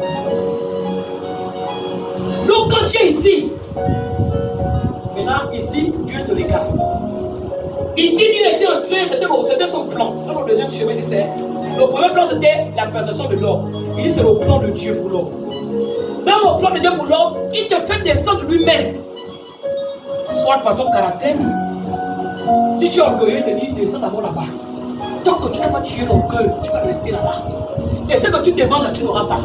Donc quand tu es ici, maintenant, ici, Dieu te regarde. Ici, Dieu était en train, c'était son plan. Dans le deuxième chemin, c'est le premier plan, c'était la perception de l'homme. Il dit c'est le plan de Dieu pour l'homme. Dans le plan de Dieu pour l'homme, il te fait descendre lui-même. Soit par ton caractère. Si tu es orgueilleux, il te dit descends d'abord là-bas. Tant que tu n'as pas tué l'orgueil, tu vas rester là-bas. Et ce que tu demandes, tu n'auras pas.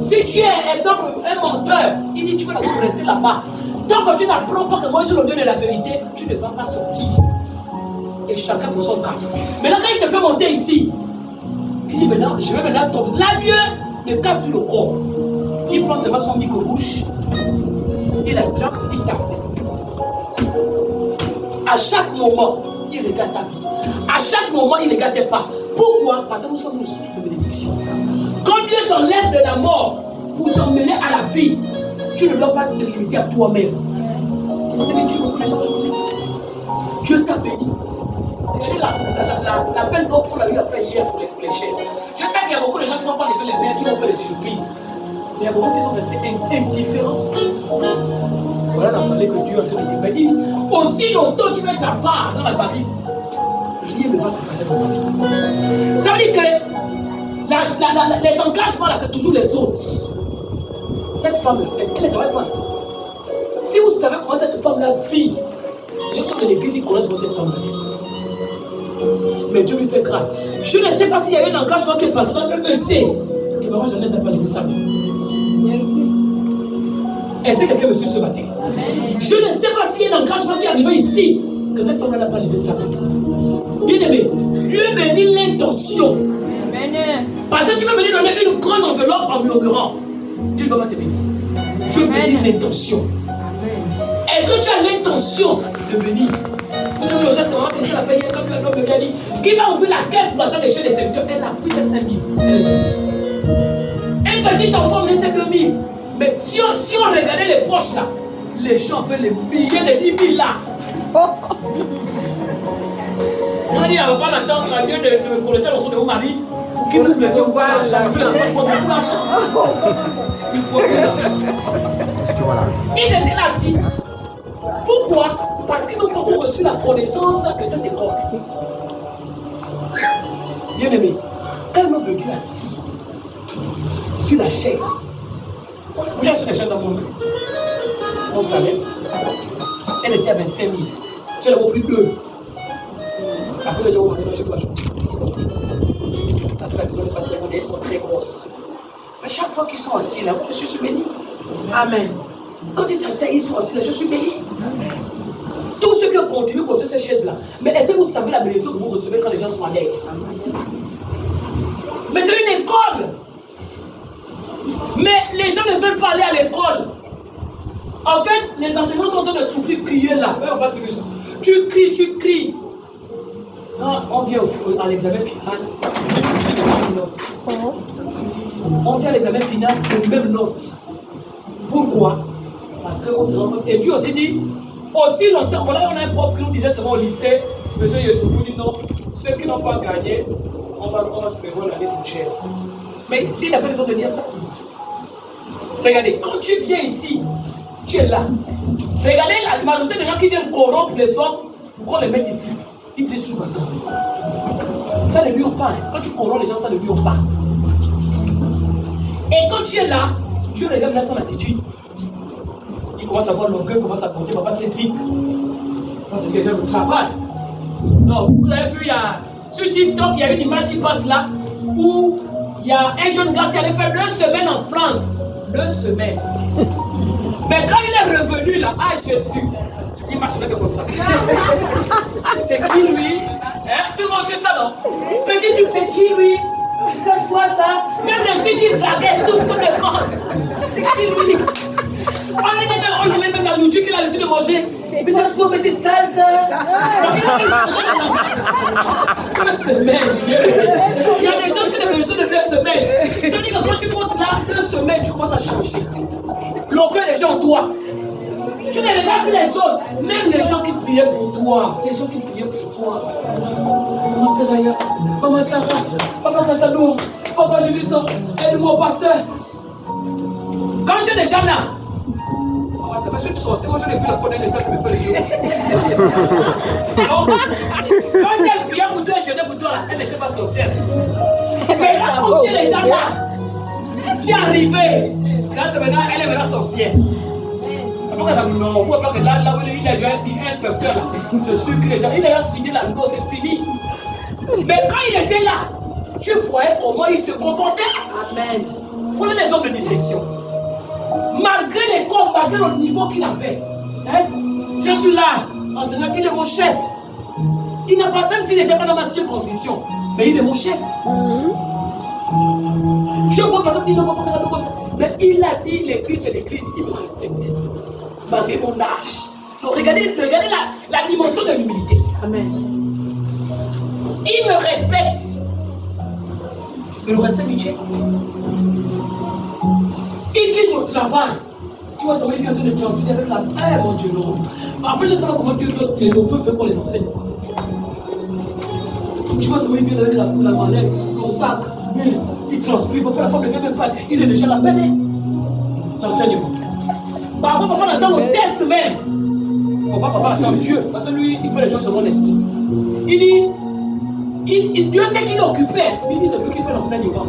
Si tu es, exemple, un menteur, il dit tu vas rester là-bas. Tant que tu n'apprends pas que moi je suis le Dieu de la vérité, tu ne vas pas sortir. Et chacun pour son cas. Maintenant, quand il te fait monter ici, il dit maintenant, je vais maintenant tomber. Là, Dieu ne casse plus le corps. Il prend seulement son micro-bouche, il attrape, il tape. À chaque moment, il regarde ta vie. À chaque moment, il ne regarde tes pas. Pourquoi? Parce que nous sommes une source de bénédiction. Quand Dieu t'enlève de la mort pour t'emmener à la vie, tu ne dois pas te limiter à toi-même. C'est que tu beaucoup les gens aujourd'hui. Dieu t'a béni. Regardez l'appel d'offres qu'on a eu à faire hier pour les chefs. Je sais qu'il y a beaucoup de gens qui n'ont pas levé les mains, qui vont faire des surprises. Mais il y a beaucoup qui sont restés indifférents. Voilà la vallée que Dieu a donné te bénir. Aussi longtemps tu vas être avare dans l'avarice, rien ne va se passer dans ta vie. Ça veut dire que les engagements là, c'est toujours les autres. Cette femme-là, est-ce qu'elle ne travaille pas? Si vous savez comment cette femme-là vit, les gens de l'église, ils connaissent comment cette femme-là vit. Mais Dieu lui fait grâce. Je ne sais pas s'il y a un engagement qui est passé dans quelqu'un sait que maman Jeannette n'a pas levé sa vie. Est-ce que quelqu'un me suit ce matin? Je ne sais pas s'il y a un engagement qui est arrivé ici que cette femme n'a pas levé sa vie. Bien aimé, Dieu bénit l'intention. Parce que tu peux venir donner une grande enveloppe en murmurant. Dieu ne va pas te bénir. Dieu bénit l'intention. Est-ce que tu as l'intention de bénir? Vous savez le geste que maman Christine a fait hier, comme l'homme lui a dit, qui va ouvrir la caisse pour l'achat des jeux des serviteurs? Elle a pris ses 5 000. Un petit enfant venait ses 2 000. Mais si on regardait les poches là, les gens veulent les billets de 10 000 là. On dit, on va pas l'attendre à Dieu de collecter le son de vos maris pour qu'il ouvre les yeux, voir l'argent. Il faut beaucoup d'argent. Il faut beaucoup d'argent. Ils étaient là assis. Pourquoi? Parce qu'ils n'ont pas encore reçu la connaissance de cette école. Bien aimé, quand l'homme de Dieu assis sur la chaise, j'ai acheté la chaise dans mon salaire, elle était à 25 000. Tu l'as pris 2. Après, les gens vont dire, je dois jouer. Parce que la maison n'est pas très grande, elles sont très grosses. Mais chaque fois qu'ils sont assis là, je suis béni. Amen. Quand ils s'asseyent, ils sont assis là, je suis béni. Tous ceux qui ont contribué pour ces chaises-là. Mais est-ce que vous savez la bénédiction que vous recevez quand les gens sont à l'aise? Mais c'est une école. Mais les gens ne veulent pas aller à l'école. En fait, les enseignants sont en train de souffrir, crier là. Tu cries. Quand on vient à l'examen final, on vient à l'examen final de même note. Pourquoi? Parce qu'on se rend compte. Et puis aussi dit, aussi longtemps, voilà, on a un prof qui nous disait seulement au lycée, monsieur Yessoufou dit non, ceux qui n'ont pas gagné, on va se prévoir l'année prochaine. Mais s'il a fait raison de dire ça, regardez, quand tu viens ici, tu es là. Regardez la majorité des gens qui viennent corrompre les hommes pour qu'on les mette ici. Ils viennent sur le bateau. Ça ne dure pas. Quand tu corromps les gens, ça ne dure pas. Et quand tu es là, tu regardes là ton attitude. Il commence à voir l'orgueil, commence à compter, papa c'est vite. Parce que les gens le travail. Non, vous avez vu, sur TikTok, il y a une image qui passe là où il y a un jeune gars qui allait faire 2 semaines en France. 2 semaines. Mais quand il est revenu là, ah Jésus, il marche même comme ça. C'est qui lui? Hein? Tout le monde sait ça, non? Petit truc, c'est qui lui? C'est quoi ça? Même les filles qui draguaient, tout ce qu'on demande. C'est qui lui? On dit même la nourriture qu'il a l'habitude de manger. Mais ça se trouve, mais c'est sale ça. Donc il a fait 2 semaines. Il y a des gens qui ont besoin de 2 semaines. Ça veut dire que quand tu comptes là, 2 semaines, tu commences à changer. L'orgueil des gens en toi. Tu ne regardes plus les autres, même les gens qui priaient pour toi. Les gens qui priaient pour toi. Maman Seraya, Maman Sarah, Papa Kassadou, Papa Julisson, aide-moi pasteur. Quand tu es déjà là, c'est parce que tu sors, c'est moi je l'ai vu la première étape qui me fait les jours. Quand elle priait pour toi et jeûnait pour toi, elle n'était pas sorcière. Mais là, quand tu es déjà là, tu es arrivé. Maintenant, elle est maintenant sorcière. Pourquoi ça me non, pourquoi que là où il a déjà un inspecteur là, c'est sûr que les gens, il a déjà signé la loi, c'est fini. Mais quand il était là, tu voyais comment il se comportait. Amen. Prenez les hommes de distinction. Malgré les combats, malgré le niveau qu'il avait, hein, je suis là, enseignant qu'il est mon chef. Il n'a pas, même s'il n'était pas dans ma circonscription, mais il est mon chef. Je vois par exemple, il n'a pas fait ça comme ça. Mais il a dit l'église, c'est l'église, il me respecte. Malgré mon âge. Donc regardez la dimension de l'humilité. Amen. Il me respecte. Mais le respect mutuel. Il quitte le travail. Tu vois, ça va être en train de transmettre avec la paix, mon Dieu, non. Après, je ne sais pas comment Dieu veut qu'on les enseigne. Tu vois, ça va être avec la mallette, le sac. Il transpire pour faire la forme de Dieu. Il est déjà la paix. L'enseignement. Par contre, papa attend le test même. Papa attend Dieu. Parce que lui, il fait les choses selon l'esprit. Il dit, Dieu sait qu'il est occupé. Il dit, c'est lui qui fait l'enseignement.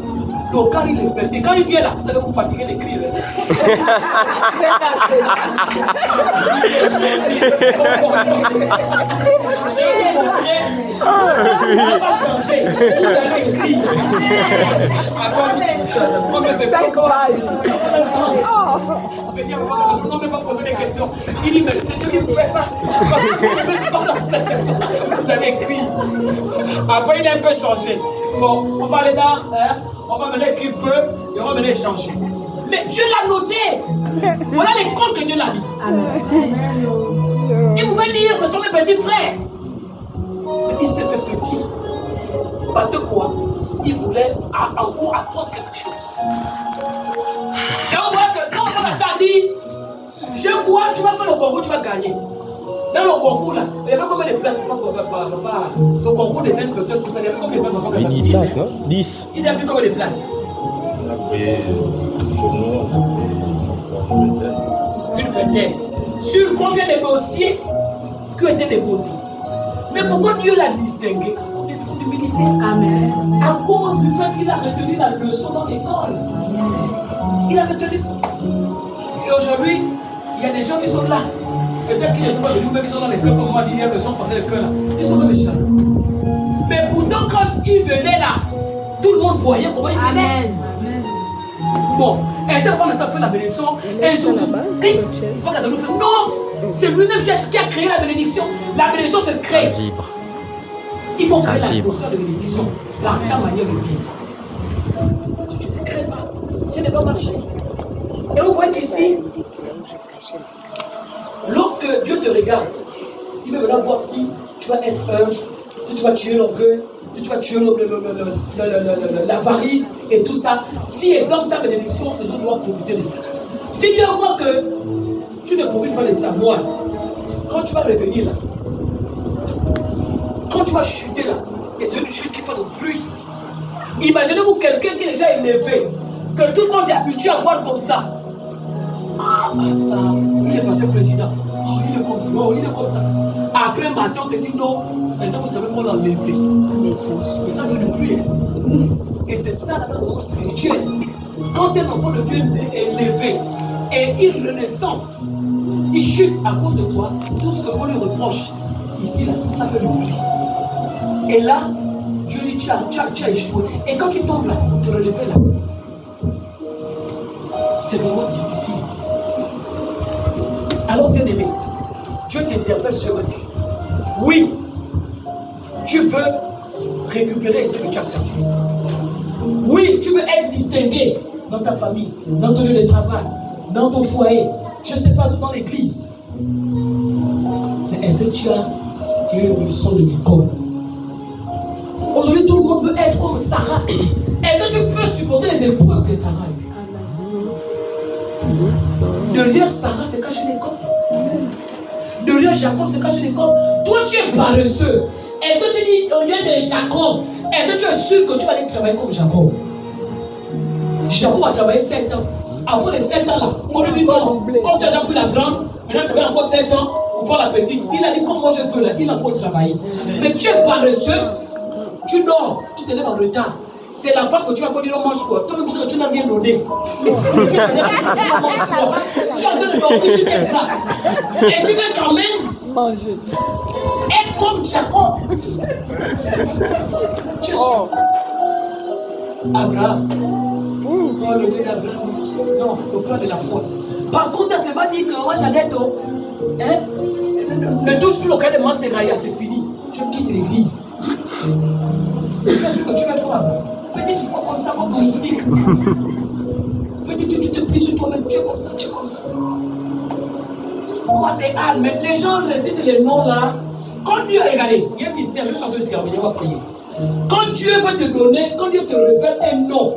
Donc quand il est blessé, quand il vient là, vous allez vous fatiguer d'écrire. On va changer. Vous allez écrire. C'est courage. On ne peut pas poser des questions. Il dit, mais c'est Dieu qui vous fait ça. Vous allez écrire. Après, il a un peu changé. Bon, on va aller dans, on va mener écrire peu et on va mener échanger. Mais Dieu l'a noté. Voilà les comptes que Dieu l'a mis. Il pouvait dire, ce sont mes petits frères. Mais il s'est fait petit. Parce que quoi? Il voulait encore apprendre quelque chose. Et on voit que quand on t'a dit, je vois, tu vas faire le concours, tu vas gagner. Dans le concours là, il y avait combien de places le concours des inspecteurs, tout ça, il y avait combien de places encore? 10 places, non? 10. Ils avaient combien de places? Après, une vingtaine. Sur combien de dossiers qui ont été déposés? Mais pourquoi Dieu l'a distingué? À cause de son humilité. Amen. À cause du fait qu'il a retenu la leçon dans l'école. Il a retenu. Et aujourd'hui, il y a des gens qui sont là. Peut-être qu'ils ne sont pas venus, mais qui sont dans les cœurs, comme on m'a dit hier, qui sont pendant les cœurs là. Ils sont dans les jaloux. Mais pourtant, quand il venait là, tout le monde voyait comment il venait. Bon, elle s'est pas fait la bénédiction. Et ils ont dit, non, c'est lui-même qui a créé la bénédiction. La bénédiction se crée. Il faut créer la notion de bénédiction par ta manière de vivre. Si tu ne crées pas, il ne va pas marcher. Et vous voyez qu'ici, lorsque Dieu te regarde, il veut maintenant voir si tu vas être humble, si tu vas tuer l'orgueil, si tu vas tuer l'avarice et tout ça. Si exemple ta bénédiction, les autres doivent profiter de ça. Si Dieu voit que tu ne profites pas de ça, moi, quand tu vas revenir là, quand tu vas chuter là, et c'est une chute qui fait du bruit. Imaginez-vous quelqu'un qui est déjà élevé, que tout le monde est habitué à voir comme ça. Ah, ça, il est passé président. Oh, il est comme ça. Oh, il est comme ça. Après, matin, on te dit non. Mais ça, vous savez qu'on l'a enlevé. Et ça veut le bruit. Et c'est ça la base spirituelle. Quand un enfant de Dieu est élevé et il renaissant, il chute à cause de toi, tout ce qu'on lui reproche, ici, là, ça fait le bruit. Et là, Dieu dit, tu as échoué. Et quand tu tombes là, pour te relever là, c'est vraiment difficile. Alors, bien aimé, Dieu t'interpelle ce matin. Oui, tu veux récupérer ce que tu as perdu. Oui, tu veux être distingué dans ta famille, dans ton lieu de travail, dans ton foyer, je ne sais pas où, dans l'église. Mais est-ce que tu as tiré le leçon de l'école? Aujourd'hui, tout le monde veut être comme Sarah. Est-ce que tu peux supporter les épreuves que Sarah a eues? Derrière Sarah, c'est caché l'école. Derrière Jacob, c'est caché l'école. Toi, tu es paresseux. Est-ce que tu dis au lieu de Jacob, est-ce que tu es sûr que tu vas aller travailler comme Jacob? Jacob a travaillé 7 ans. Après les 7 ans là, on lui dit non, comme tu as déjà pris la grande, maintenant tu as encore 7 ans, on prend la petite. Il a dit comme moi je veux là, il a encore travaillé. Mais tu es paresseux, tu dors, tu te lèves en retard. C'est la femme que tu vas pas dire on mange quoi. Toi-même tu n'as rien donné. Tu vas dire on mange quoi. Tu es en train de dormir, tu t'es là. Et tu veux quand même manger. Être comme Jacob. Tu es sûr. Abraham. Oh, le Dieu d'Abraham. Non, le plan de la foi. Parce qu'on t'a seulement dit que moi j'allais être. Hein? Ne touche plus le cas de moi, c'est fini. Tu quittes l'église. Tu es sûr que tu vas toi. Petite foi comme ça, comme moustique. Petite, tu te plies sur toi-même, tu es comme ça, tu es comme ça. Moi c'est Anne, mais les gens résident les noms là. Quand Dieu a regardé, il y a un mystère, je suis en train de terminer, on va prier. Quand Dieu veut te donner, quand Dieu te révèle un nom,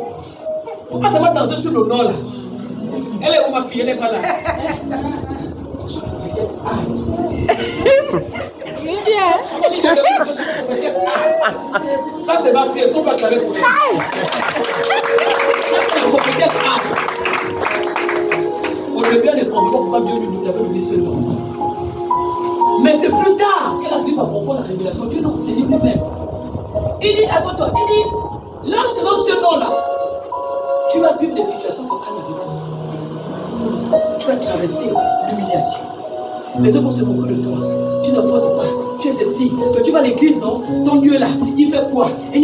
il ne faut pas seulement danser sur le nom là. Elle est où ma fille? Elle n'est pas là. Ça c'est ma fille, est-ce qu'on peut acclamer pour elle? Ça c'est la prophétesse Anne. On devient les comprendre pourquoi Dieu nous avait donné ce nom. Mais c'est plus tard qu'elle a fini par comprendre la révélation. Dieu n'a enseigné lui-même. Il dit, assois-toi, il dit, là où tu donnes ce nom-là, tu vas vivre des situations comme Anne a vécu. Tu vas traverser l'humiliation. Les autres vont se moquer de toi. Tu ne portes pas. Tu es ceci. Que tu vas à l'église, non? Ton Dieu là, il fait quoi? Dieu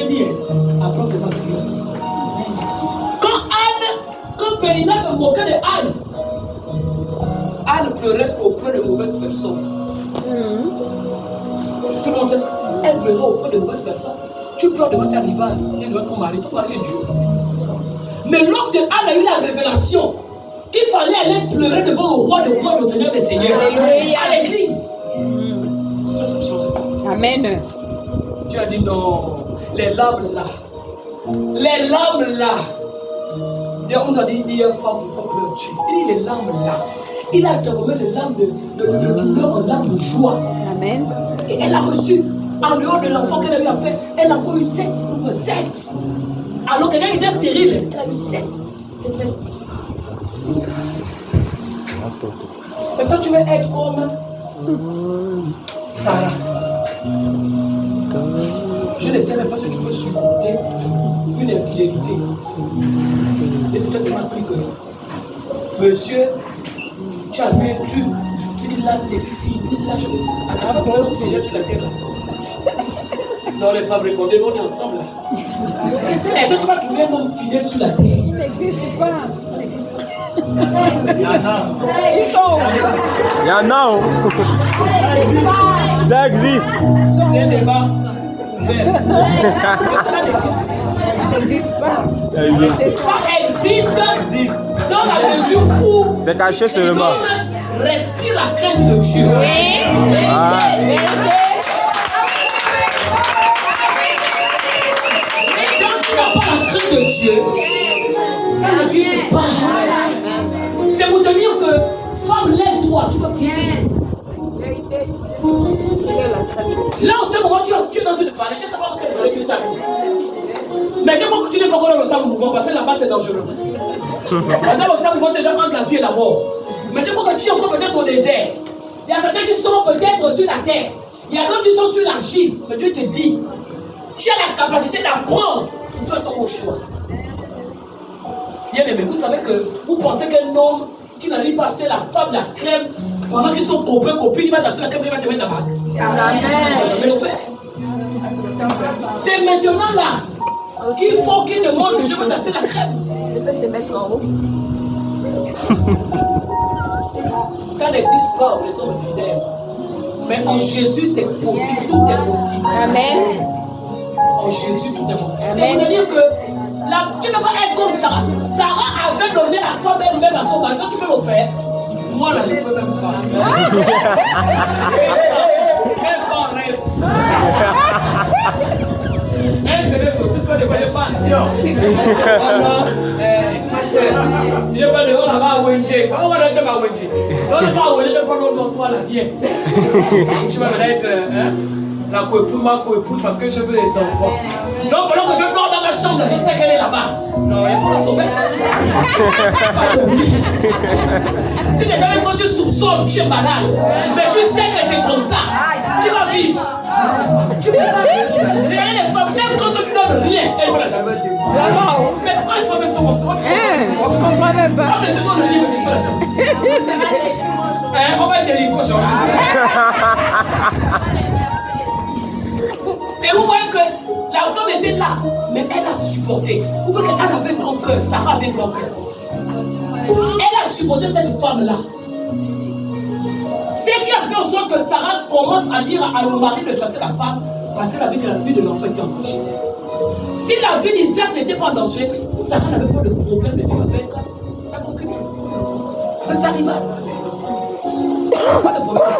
dit, apprends seulement à crier comme ça. Quand Pélina se moquait de Anne, Anne pleurait auprès de mauvaises personnes. Tout le monde sait ça. Elle pleurait auprès de mauvaises personnes. Tu pleures devant ta rivale et devant ton mari est Dieu. Mais lorsque Anne a eu la révélation qu'il fallait aller pleurer devant le roi des rois, le Seigneur des seigneurs, à l'église, Amen. Dieu a dit non, les larmes là. D'ailleurs, on a dit hier, femme, il faut pleurer. Il dit les larmes là. Il a transformé les larmes de douleur en larmes de joie. Amen. Et elle a reçu, en dehors de l'enfant qu'elle a eu à faire, elle a encore eu 7. Alors que quand elle était stérile, elle a eu 7. Et 7 fils. Et toi, tu veux être comme Sarah. Je ne sais même pas si tu peux supporter une infidélité. Et tout ça, c'est mal pris que monsieur, tu as vécu, tu dit là c'est fini, là je vais. Ah, tu vas continuer sur la terre là. Non, les femmes répondez, on est ensemble là. Est-ce que tu vas trouver un homme fidèle sur la terre? Il n'existe pas. Ça n'existe pas. Il y en a. Ça existe. C'est un débat ouvert. Ça n'existe pas. Ça n'existe pas. Ça existe dans la mesure où C'est caché seulement. l'homme respire la crainte de Dieu. Ah. Et quand tu n'as pas la crainte de Dieu, ça n'existe pas. C'est pour te dire que femme, lève-toi, tu vas prier. Là, en ce moment, tu es dans une vallée, je ne sais pas dans quelle vallée tu es. Mais je pense que tu n'es pas encore dans le sable mouvant parce que là-bas c'est dangereux. Dans le sable mouvant, tu es déjà entre la vie et la mort. Mais je pense que tu es encore peut-être au désert. Il y a certains qui sont peut-être sur la terre. Il y a d'autres qui sont sur l'argile. Mais Dieu te dit, tu as la capacité d'apprendre. Tu fais ton choix. Bien aimé, vous savez que vous pensez qu'un homme qui n'arrive pas à acheter la femme, la crème, pendant qu'ils sont copains, copines, il va t'acheter la crème, il va te mettre la bague. Il ne va jamais le faire. C'est maintenant là qu'il faut qu'il te montre que je veux t'acheter la crème. Je peux te mettre en haut. Ça n'existe pas, les hommes fidèles. Mais en Jésus, c'est possible, tout est possible. Amen. En Jésus, tout est possible. C'est pour dire que tu ne peux pas être comme Sarah. Sarah avait donné la femme elle-même à son mari. Donc tu peux le faire. Moi là, je ne peux même pas. Même pas en rêve. C'est tout ça de quoi je parle. Je vais dehors là-bas à Wenche. Comment on va aller à Wenche? Non, je vais pas à Wenche, je prends l'autre toi la vieille. Tu vas me être la coépouse, ma coépouse, parce que je veux des enfants. Donc pendant que je dors dans ma chambre, je sais qu'elle est là-bas. Non, il faut la sauver. Si déjà même quand tu soupçonnes, tu es malade, mais tu sais que c'est comme ça, tu vas vivre. Tu peux pas vivre. Regardez les femmes, même quand on ne donne rien, elles font la jalousie. Mais pourquoi les femmes même sont comme ça? Je comprends même pas. On te demande le livre, tu fais la jalousie. On va être délivré aujourd'hui. Et vous voyez que la femme était là, mais elle a supporté. Vous voyez qu'elle avait un grand cœur, Sarah avait un grand cœur. Elle a supporté cette femme-là. Ce qui a fait en sorte que Sarah commence à dire à le mari de chasser la femme, parce qu'elle avait que la vie de l'enfant était en danger. Si la vie d'Isaac n'était pas en danger, Sarah n'avait pas de problème de vivre avec sa concubine, avec sa rivale. Pas de problème.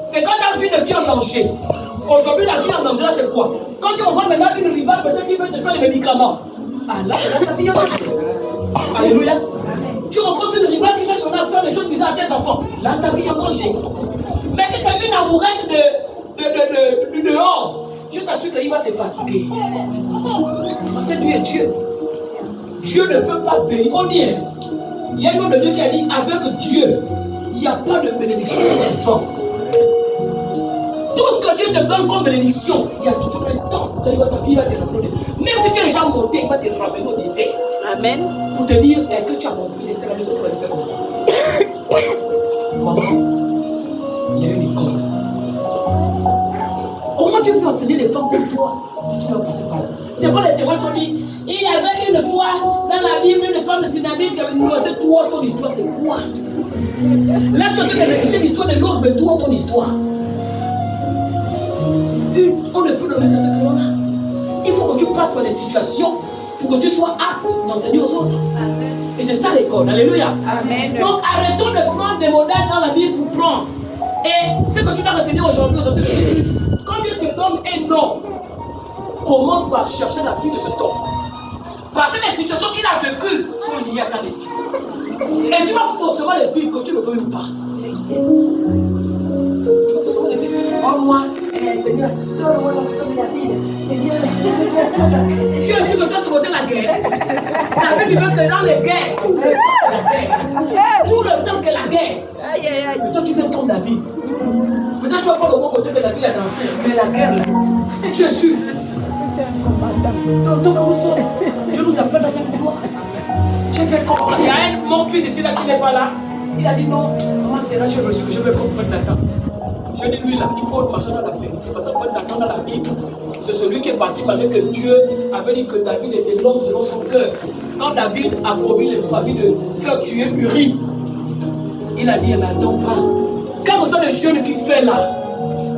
C'est quand la vie devient en danger. Aujourd'hui, la vie en danger, là, c'est quoi? Quand tu rencontres maintenant une rivale, peut-être qu'il veut te faire des médicaments. Ah là, ta vie en danger. Alléluia. Tu rencontres une rivale qui cherche à faire des choses bizarres à tes enfants. Là, ta vie en danger. Mais si c'est une amourette de dehors, je t'assure qu'il va se fatiguer. Parce que Dieu est Dieu. Dieu ne peut pas bénir. On dit, il y a une autre de Dieu qui a dit, avec Dieu, il n'y a pas de bénédiction sans souffrance. Tout ce que Dieu te donne comme bénédiction, il y a toujours un temps où ta vie va te ramener. Même si tu es déjà monté, il va te ramener au désert. Amen. Pour te dire, est-ce que tu as compris? C'est la leçon que tu vas faire. Maman, il y a une école. Comment tu peux enseigner les femmes comme toi si tu ne vas passer par là? C'est pas les témoignages qu'on dit. Il y avait une fois dans la Bible une femme de Synamite qui avait noyé toi, ton histoire, c'est quoi? Là, tu es en train de réciter l'histoire de l'autre, mais toi, ton histoire. On ne peut donner que ce que l'on a. Il faut que tu passes par des situations pour que tu sois apte d'enseigner aux autres. Et c'est ça l'école. Alléluia. Amen. Donc arrêtons de prendre des modèles dans la Bible pour prendre. Et ce que tu dois retenir aujourd'hui, quand Dieu te donne un nom, commence par chercher la vie de cet homme. Parce que les situations qu'il a vécues sont liées à ta destinée. Et tu vas forcément les vivre que tu ne veux même pas. Tu vas forcément les vivre. Oh moi, Seigneur, donne-moi l'onction de la vie. Seigneur, tu es sûr que toi tu votais la guerre. La Bible veut que dans les guerres, tout le temps que la guerre. Mais toi tu fais comme David. Peut-être tu vas pas le bon côté que David a dansé. Mais la guerre là, tu es sûr. Donc comme nous sommes, Dieu nous appelle dans cette couloir. Tu fais comme il y a un mon fils ici là qui n'est pas là. Il a dit non, maman Sarah, je veux que je veux comprendre Nathan. Je dis lui là, il faut marcher dans la vérité. Parce que Nathan dans la Bible, c'est celui qui est parti malgré que Dieu avait dit que David était l'homme selon son cœur. Quand David a commis les familles de faire tuer Uri, il a dit à Nathan, va. Quand vous êtes le jeune qui fait là,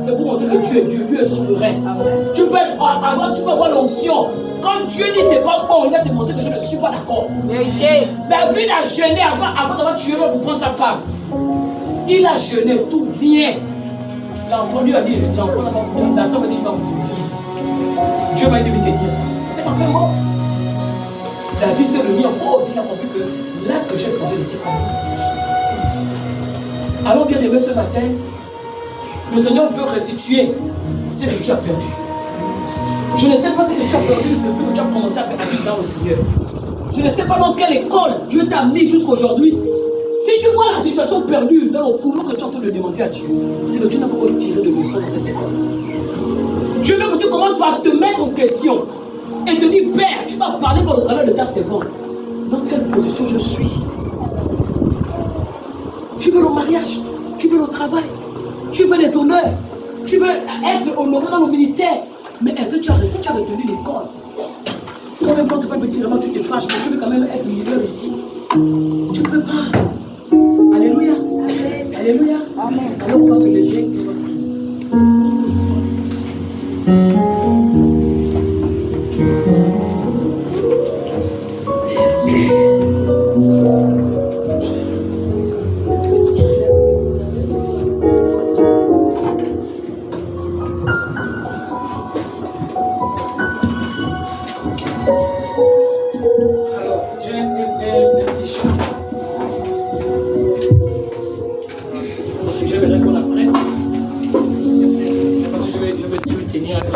c'est pour montrer que Dieu est Dieu, Dieu est souverain. Tu peux avoir l'onction. Quand Dieu dit c'est pas bon, il va te montrer que je ne suis pas d'accord. David a jeûné avant d'avoir tué l'homme pour prendre sa femme. Il a jeûné tout bien. L'enfant lui a dit, l'enfant Nathan m'a dit, il va mourir. Dieu m'a dit de te dire ça. Il m'a fait mort. David s'est remis en cause, il a compris que là que j'ai posé n'était pas bon. Alors bien aimé ce matin, le Seigneur veut restituer ce que tu as perdu. Je ne sais pas ce que tu as perdu depuis que tu as commencé à vivre dans le Seigneur. Je ne sais pas dans quelle école Dieu t'a mis jusqu'à aujourd'hui. Si tu vois la situation perdue dans le boulot que tu es en train de demander à Dieu, c'est que tu n'as pas encore tiré de leçon dans cette école. Dieu veut que tu commences par te mettre en question et te dire, Père, tu vas parler par le canal de ta servante. Dans quelle position je suis? Tu veux le mariage, tu veux le travail, tu veux les honneurs, tu veux être honoré dans le ministère. Mais est-ce que tu as retenu l'école? Quand même, quand tu vas me dire, tu te fâches, mais tu veux quand même être leader ici. Tu ne peux pas. Alléluia. Alléluia. Amen. Alors on va se lever.